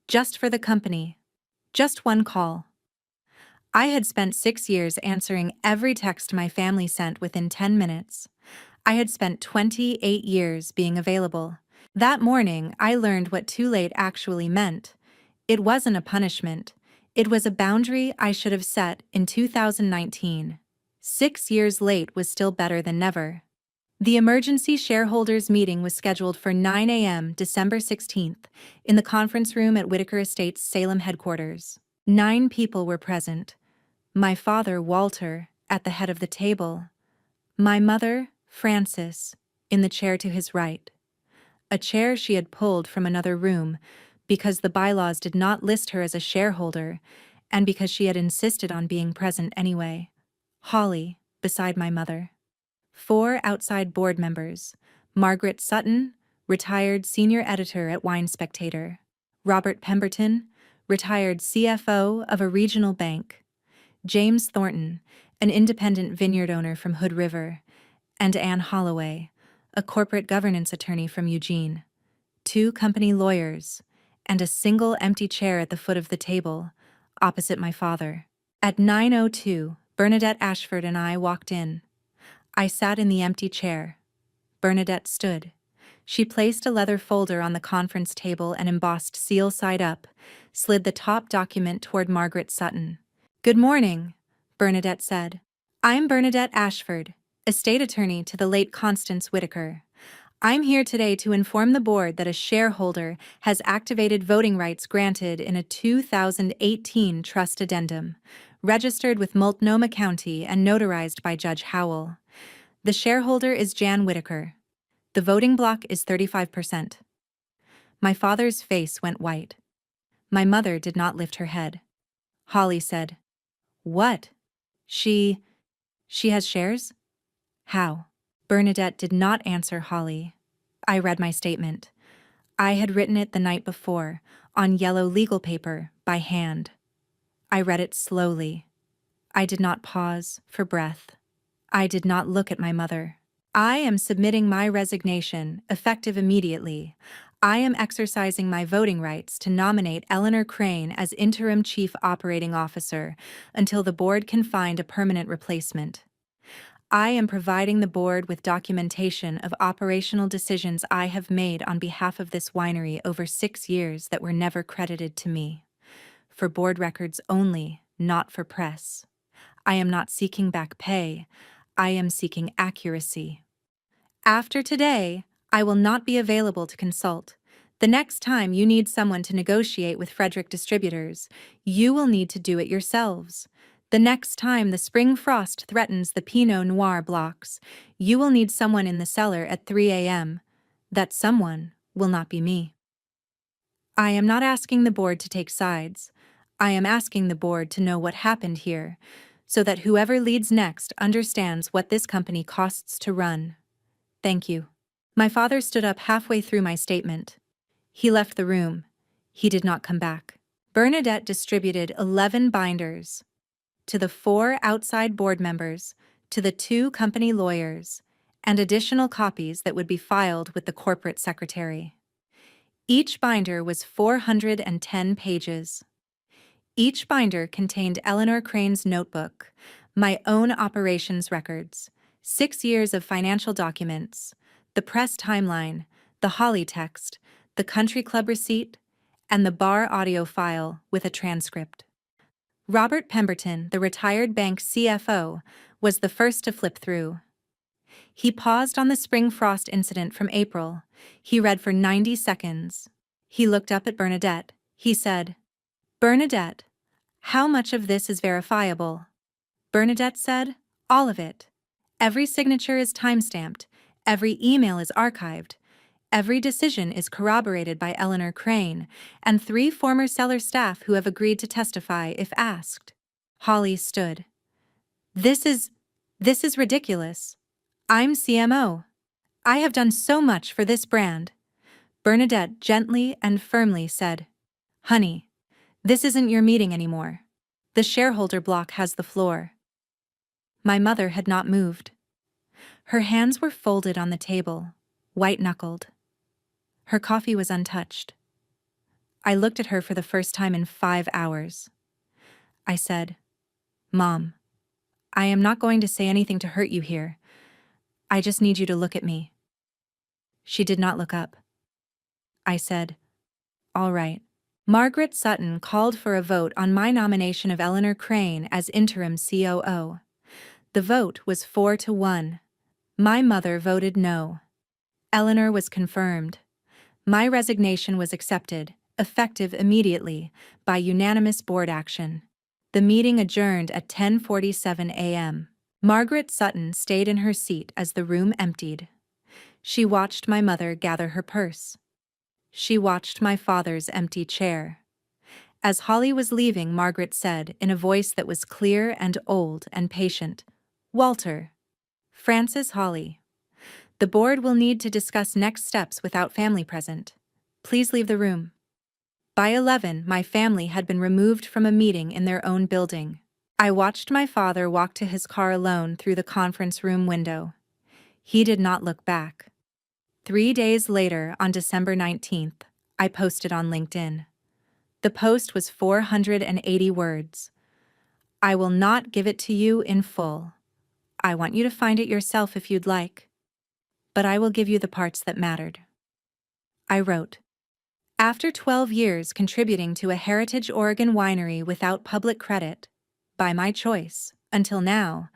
Just for the company. Just one call." I had spent 6 years answering every text my family sent within 10 minutes. I had spent 28 years being available. That morning, I learned what too late actually meant. It wasn't a punishment. It was a boundary I should have set in 2019. 6 years late was still better than never. The emergency shareholders meeting was scheduled for 9 a.m. December 16th in the conference room at Whitaker Estates Salem headquarters. 9 people were present. My father, Walter, at the head of the table. My mother, Frances, in the chair to his right. A chair she had pulled from another room because the bylaws did not list her as a shareholder and because she had insisted on being present anyway. Holly, beside my mother. 4 outside board members: Margaret Sutton, retired senior editor at Wine Spectator; Robert Pemberton, retired CFO of a regional bank; James Thornton, an independent vineyard owner from Hood River; and Anne Holloway, a corporate governance attorney from Eugene. 2 company lawyers, and a single empty chair at the foot of the table, opposite my father. At 9:02, Bernadette Ashford and I walked in. I sat in the empty chair. Bernadette stood. She placed a leather folder on the conference table and embossed seal side up, slid the top document toward Margaret Sutton. "Good morning," Bernadette said. "I'm Bernadette Ashford, estate attorney to the late Constance Whitaker. I'm here today to inform the board that a shareholder has activated voting rights granted in a 2018 trust addendum, registered with Multnomah County and notarized by Judge Howell. The shareholder is Jan Whitaker. The voting block is 35%. My father's face went white. My mother did not lift her head. Holly said, "What? She has shares? How?" Bernadette did not answer Holly. I read my statement. I had written it the night before, on yellow legal paper, by hand. I read it slowly. I did not pause for breath. I did not look at my mother. "I am submitting my resignation, effective immediately. I am exercising my voting rights to nominate Eleanor Crane as interim chief operating officer until the board can find a permanent replacement. I am providing the board with documentation of operational decisions I have made on behalf of this winery over 6 years that were never credited to me. For board records only, not for press. I am not seeking back pay. I am seeking accuracy. After today, I will not be available to consult. The next time you need someone to negotiate with Frederick Distributors, you will need to do it yourselves. The next time the spring frost threatens the Pinot Noir blocks, you will need someone in the cellar at 3 a.m. That someone will not be me. I am not asking the board to take sides. I am asking the board to know what happened here, so that whoever leads next understands what this company costs to run. Thank you." My father stood up halfway through my statement. He left the room. He did not come back. Bernadette distributed 11 binders to the 4 outside board members, to the 2 company lawyers, and additional copies that would be filed with the corporate secretary. Each binder was 410 pages. Each binder contained Eleanor Crane's notebook, my own operations records, 6 years of financial documents, the press timeline, the Holly text, the country club receipt, and the bar audio file with a transcript. Robert Pemberton, the retired bank CFO, was the first to flip through. He paused on the spring frost incident from April. He read for 90 seconds. He looked up at Bernadette. He said, "Bernadette, how much of this is verifiable?" Bernadette said, "All of it. Every signature is timestamped. Every email is archived. Every decision is corroborated by Eleanor Crane and 3 former seller staff who have agreed to testify if asked." Holly stood. This is ridiculous. I'm CMO. I have done so much for this brand. Bernadette gently and firmly said, "Honey, this isn't your meeting anymore. The shareholder block has the floor." My mother had not moved. Her hands were folded on the table, white-knuckled. Her coffee was untouched. I looked at her for the first time in 5 hours. I said, "Mom, I am not going to say anything to hurt you here. I just need you to look at me." She did not look up. I said, "All right." Margaret Sutton called for a vote on my nomination of Eleanor Crane as interim COO. The vote was 4-1. My mother voted no. Eleanor was confirmed. My resignation was accepted, effective immediately, by unanimous board action. The meeting adjourned at 10:47 a.m. Margaret Sutton stayed in her seat as the room emptied. She watched my mother gather her purse. She watched my father's empty chair. As Holly was leaving, Margaret said, in a voice that was clear and old and patient, "Walter." "Francis Holly. The board will need to discuss next steps without family present. Please leave the room." By 11, my family had been removed from a meeting in their own building. I watched my father walk to his car alone through the conference room window. He did not look back. 3 days later, on December 19th, I posted on LinkedIn. The post was 480 words. "I will not give it to you in full. I want you to find it yourself if you'd like. But I will give you the parts that mattered." I wrote, "After 12 years contributing to a Heritage Oregon winery without public credit, by my choice, until now,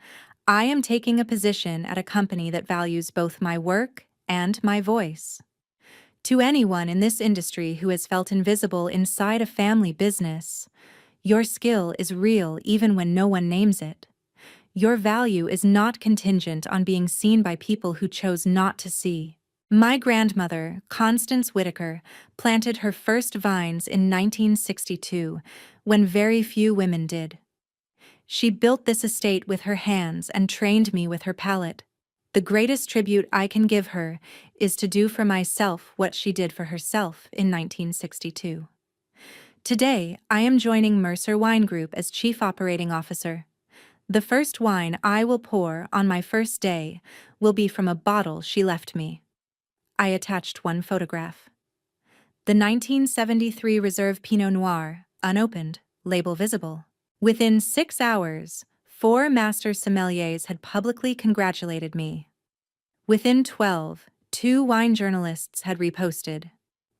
I am taking a position at a company that values both my work and my voice. To anyone in this industry who has felt invisible inside a family business, your skill is real even when no one names it. Your value is not contingent on being seen by people who chose not to see." My grandmother, Constance Whitaker, planted her first vines in 1962, when very few women did. She built this estate with her hands and trained me with her palate. The greatest tribute I can give her is to do for myself what she did for herself in 1962. Today, I am joining Mercer Wine Group as Chief Operating Officer. The first wine I will pour on my first day will be from a bottle she left me. I attached one photograph. The 1973 Reserve Pinot Noir, unopened, label visible. Within 6 hours, 4 master sommeliers had publicly congratulated me. Within 12, 2 wine journalists had reposted.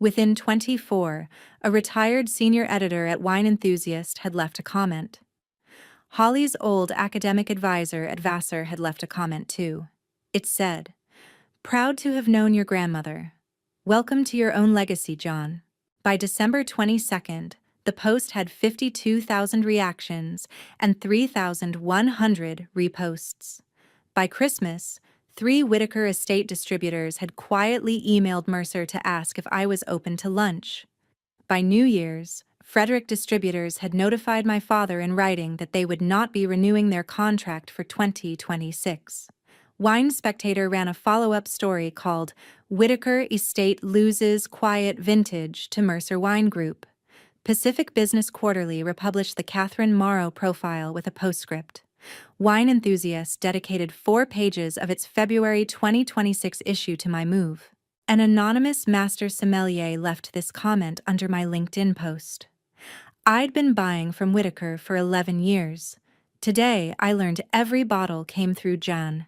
Within 24, a retired senior editor at Wine Enthusiast had left a comment. Holly's old academic advisor at Vassar had left a comment too. It said, "Proud to have known your grandmother. Welcome to your own legacy, John." By December 22nd, the post had 52,000 reactions and 3,100 reposts. By Christmas, 3 Whitaker estate distributors had quietly emailed Mercer to ask if I was open to lunch. By New Year's, Frederick Distributors had notified my father in writing that they would not be renewing their contract for 2026. Wine Spectator ran a follow-up story called "Whitaker Estate Loses Quiet Vintage to Mercer Wine Group." Pacific Business Quarterly republished the Catherine Morrow profile with a postscript. Wine Enthusiast dedicated 4 pages of its February 2026 issue to my move. An anonymous master sommelier left this comment under my LinkedIn post. "I'd been buying from Whitaker for 11 years. Today, I learned every bottle came through Jan,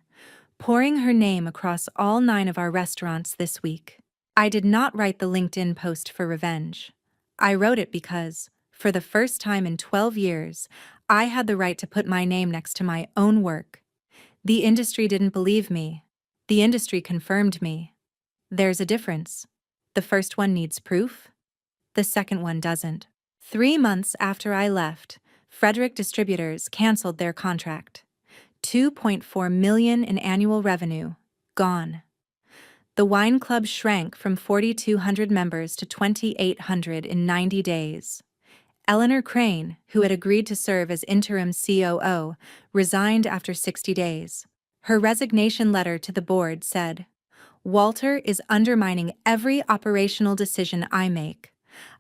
pouring her name across all 9 of our restaurants this week." I did not write the LinkedIn post for revenge. I wrote it because, for the first time in 12 years, I had the right to put my name next to my own work. The industry didn't believe me. The industry confirmed me. There's a difference. The first one needs proof. The second one doesn't. 3 months after I left, Frederick Distributors canceled their contract. $2.4 million in annual revenue, gone. The wine club shrank from 4,200 members to 2,800 in 90 days. Eleanor Crane, who had agreed to serve as interim COO, resigned after 60 days. Her resignation letter to the board said, Walter is undermining every operational decision I make.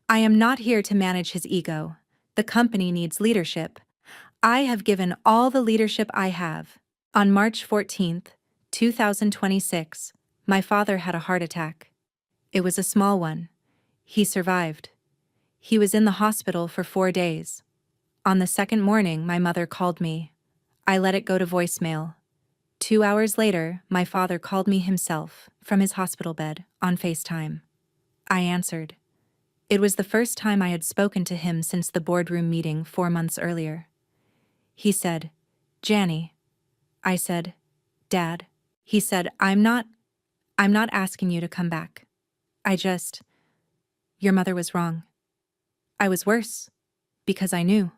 I am not here to manage his ego. The company needs leadership. I have given all the leadership I have. On March 14th, 2026, my father had a heart attack. It was a small one. He survived. He was in the hospital for 4 days. On the second morning, my mother called me. I let it go to voicemail. 2 hours later, my father called me himself from his hospital bed on FaceTime. I answered. It was the first time I had spoken to him since the boardroom meeting 4 months earlier. He said, "Janny." I said, "Dad." He said, I'm not asking you to come back. Your mother was wrong. I was worse, because I knew.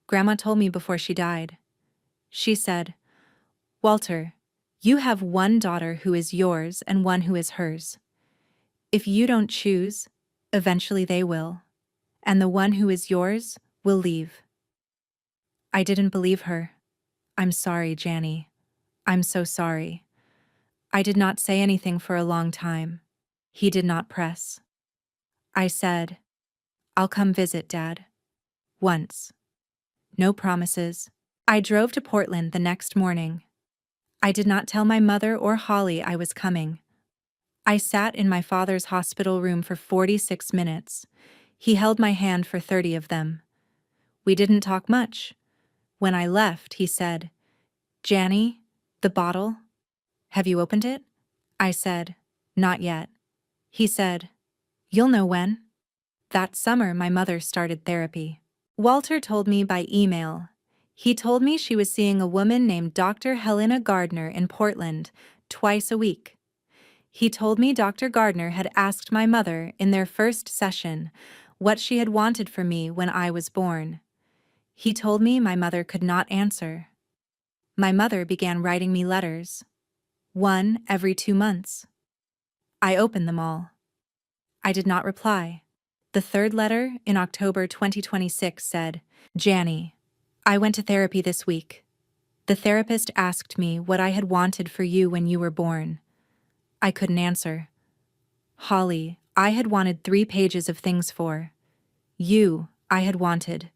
Grandma told me before she died. She said, Walter, you have one daughter who is yours and one who is hers. If you don't choose, eventually they will, and the one who is yours will leave. I didn't believe her. I'm sorry, Janny. I'm so sorry. I did not say anything for a long time. He did not press. I said, I'll come visit, Dad. Once. No promises. I drove to Portland the next morning. I did not tell my mother or Holly I was coming. I sat in my father's hospital room for 46 minutes. He held my hand for 30 of them. We didn't talk much. When I left, he said, Janny, the bottle? Have you opened it? I said, not yet. He said, you'll know when. That summer, my mother started therapy. Walter told me by email. He told me she was seeing a woman named Dr. Helena Gardner in Portland twice a week. He told me Dr. Gardner had asked my mother in their first session what she had wanted for me when I was born. He told me my mother could not answer. My mother began writing me letters, one every 2 months. I opened them all. I did not reply. The third letter, in October 2026, said, Janny, I went to therapy this week. The therapist asked me what I had wanted for you when you were born. I couldn't answer. Holly, I had wanted 3 pages of things for. You, I had wanted.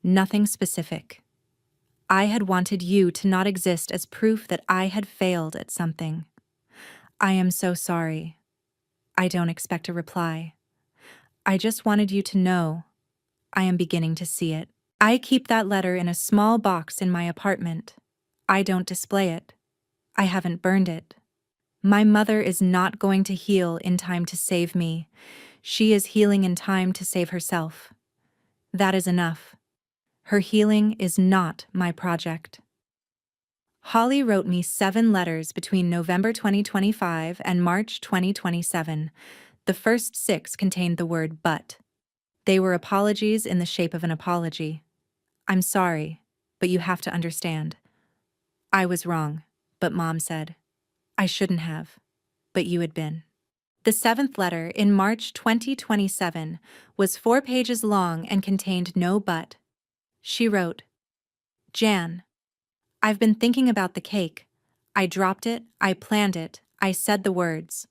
Nothing specific. I had wanted you to not exist as proof that I had failed at something. I am so sorry. I don't expect a reply. I just wanted you to know. I am beginning to see it. I keep that letter in a small box in my apartment. I don't display it. I haven't burned it. My mother is not going to heal in time to save me. She is healing in time to save herself. That is enough. Her healing is not my project. Holly wrote me 7 letters between November 2025 and March 2027. The first 6 contained the word but. They were apologies in the shape of an apology. I'm sorry, but you have to understand. I was wrong, but Mom said. I shouldn't have, but you had been. The 7th letter, in March 2027, was 4 pages long and contained no but. She wrote, Jan, I've been thinking about the cake. I dropped it, I planned it, I said the words.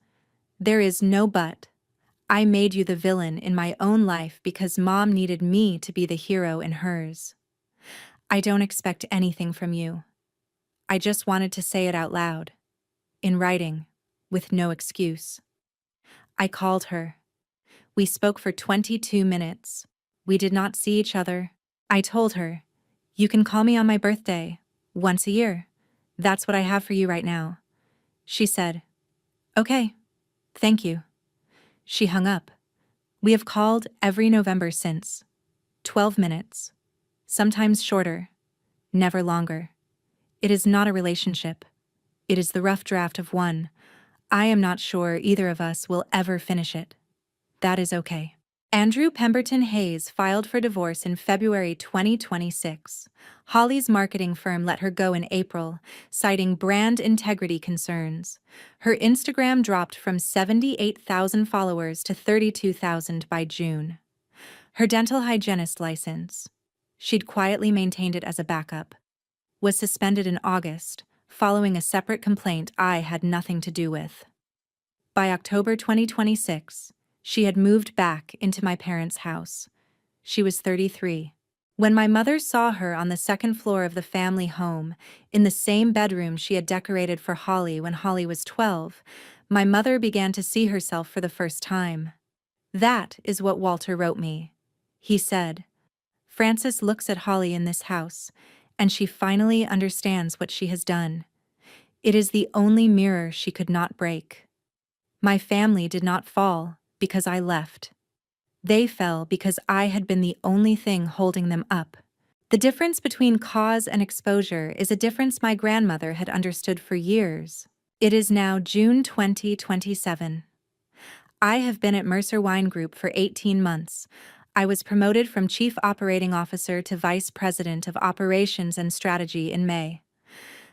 There is no but. I made you the villain in my own life because Mom needed me to be the hero in hers. I don't expect anything from you. I just wanted to say it out loud, in writing, with no excuse. I called her. We spoke for 22 minutes. We did not see each other. I told her, you can call me on my birthday, once a year. That's what I have for you right now. She said, okay, thank you. She hung up. We have called every November since. 12 minutes. Sometimes shorter, never longer. It is not a relationship. It is the rough draft of one. I am not sure either of us will ever finish it. That is okay. Andrew Pemberton Hayes filed for divorce in February 2026. Holly's marketing firm let her go in April, citing brand integrity concerns. Her Instagram dropped from 78,000 followers to 32,000 by June. Her dental hygienist license, she'd quietly maintained it as a backup, was suspended in August, following a separate complaint I had nothing to do with. By October 2026, she had moved back into my parents' house. She was 33. When my mother saw her on the second floor of the family home, in the same bedroom she had decorated for Holly when Holly was 12, my mother began to see herself for the first time. That is what Walter wrote me. He said, "Frances looks at Holly in this house, and she finally understands what she has done. It is the only mirror she could not break. My family did not fall because I left. They fell because I had been the only thing holding them up." The difference between cause and exposure is a difference my grandmother had understood for years. It is now June 2027. I have been at Mercer Wine Group for 18 months. I was promoted from Chief Operating Officer to Vice President of Operations and Strategy in May.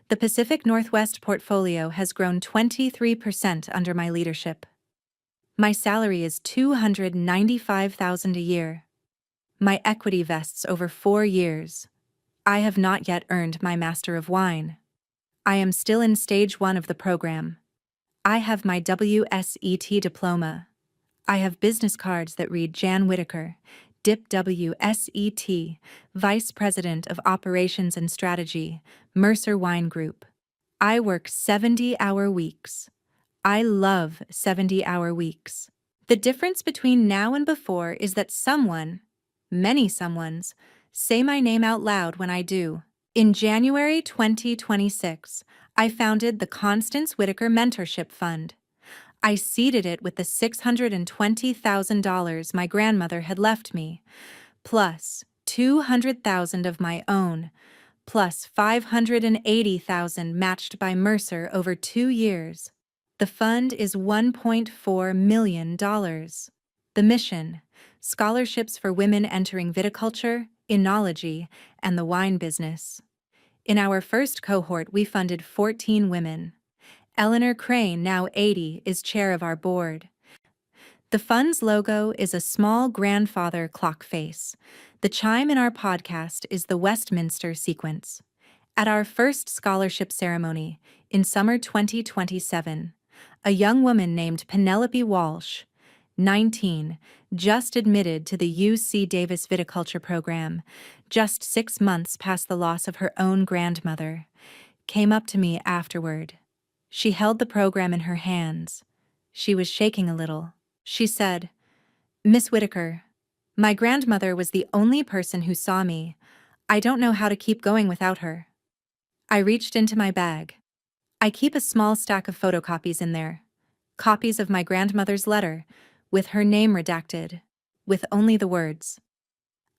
The Pacific Northwest portfolio has grown 23% under my leadership. My salary is $295,000 a year. My equity vests over 4 years. I have not yet earned my Master of Wine. I am still in stage 1 of the program. I have my WSET diploma. I have business cards that read Jan Whitaker, DIP WSET, Vice President of Operations and Strategy, Mercer Wine Group. I work 70-hour weeks. I love 70-hour weeks. The difference between now and before is that many someones, say my name out loud when I do. In January 2026, I founded the Constance Whitaker Mentorship Fund. I seeded it with the $620,000 my grandmother had left me, plus $200,000 of my own, plus $580,000 matched by Mercer over 2 years. The fund is $1.4 million. The mission: scholarships for women entering viticulture, enology, and the wine business. In our first cohort, we funded 14 women. Eleanor Crane, now 80, is chair of our board. The fund's logo is a small grandfather clock face. The chime in our podcast is the Westminster sequence. At our first scholarship ceremony, in summer 2027, a young woman named Penelope Walsh, 19, just admitted to the UC Davis Viticulture Program, just 6 months past the loss of her own grandmother, came up to me afterward. She held the program in her hands. She was shaking a little. She said, "Miss Whitaker, my grandmother was the only person who saw me. I don't know how to keep going without her." I reached into my bag. I keep a small stack of photocopies in there. Copies of my grandmother's letter, with her name redacted, with only the words.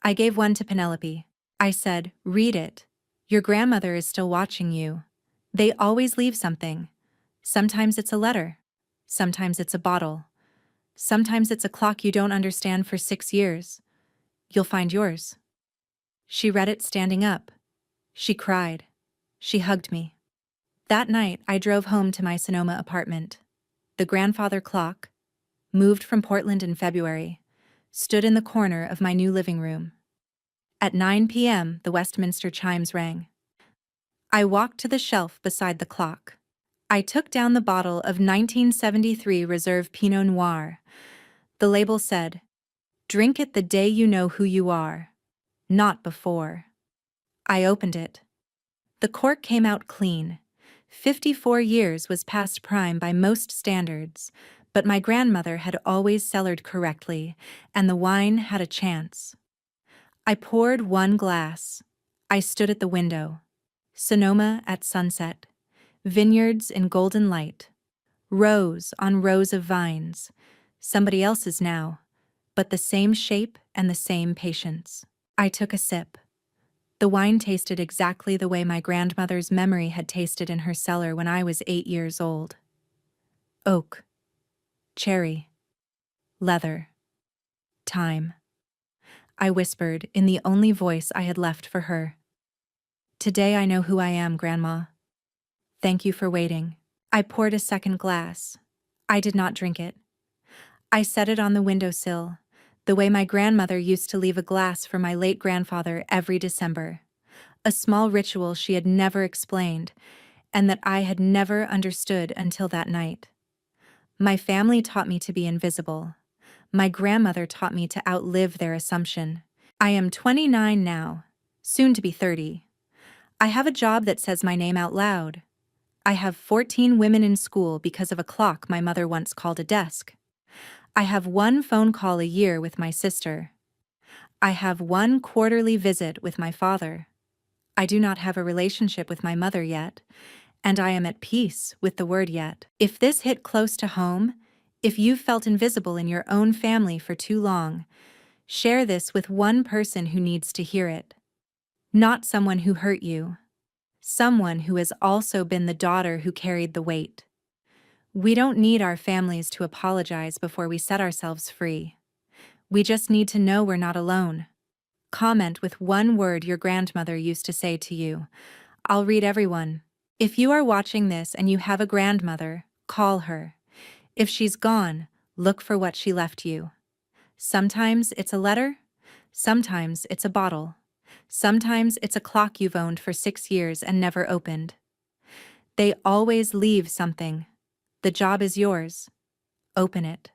I gave one to Penelope. I said, "Read it. Your grandmother is still watching you. They always leave something. Sometimes it's a letter. Sometimes it's a bottle. Sometimes it's a clock you don't understand for 6 years. You'll find yours." She read it standing up. She cried. She hugged me. That night, I drove home to my Sonoma apartment. The grandfather clock, moved from Portland in February, stood in the corner of my new living room. At 9 p.m., the Westminster chimes rang. I walked to the shelf beside the clock. I took down the bottle of 1973 Reserve Pinot Noir. The label said, "Drink it the day you know who you are, not before." I opened it. The cork came out clean. 54 years was past prime by most standards, but my grandmother had always cellared correctly, and the wine had a chance. I poured one glass. I stood at the window. Sonoma at sunset. Vineyards in golden light. Rows on rows of vines. Somebody else's now, but the same shape and the same patience. I took a sip. The wine tasted exactly the way my grandmother's memory had tasted in her cellar when I was 8 years old. Oak. Cherry. Leather. Time. I whispered in the only voice I had left for her. "Today I know who I am, Grandma. Thank you for waiting." I poured a second glass. I did not drink it. I set it on the windowsill, the way my grandmother used to leave a glass for my late grandfather every December. A small ritual she had never explained, and that I had never understood until that night. My family taught me to be invisible. My grandmother taught me to outlive their assumption. I am 29 now, soon to be 30. I have a job that says my name out loud. I have 14 women in school because of a clock my mother once called a desk. I have one phone call a year with my sister. I have one quarterly visit with my father. I do not have a relationship with my mother yet, and I am at peace with the word yet. If this hit close to home, if you've felt invisible in your own family for too long, share this with one person who needs to hear it. Not someone who hurt you. Someone who has also been the daughter who carried the weight. We don't need our families to apologize before we set ourselves free. We just need to know we're not alone. Comment with one word your grandmother used to say to you. I'll read everyone. If you are watching this and you have a grandmother, call her. If she's gone, look for what she left you. Sometimes it's a letter. Sometimes it's a bottle. Sometimes it's a clock you've owned for 6 years and never opened. They always leave something. The job is yours. Open it.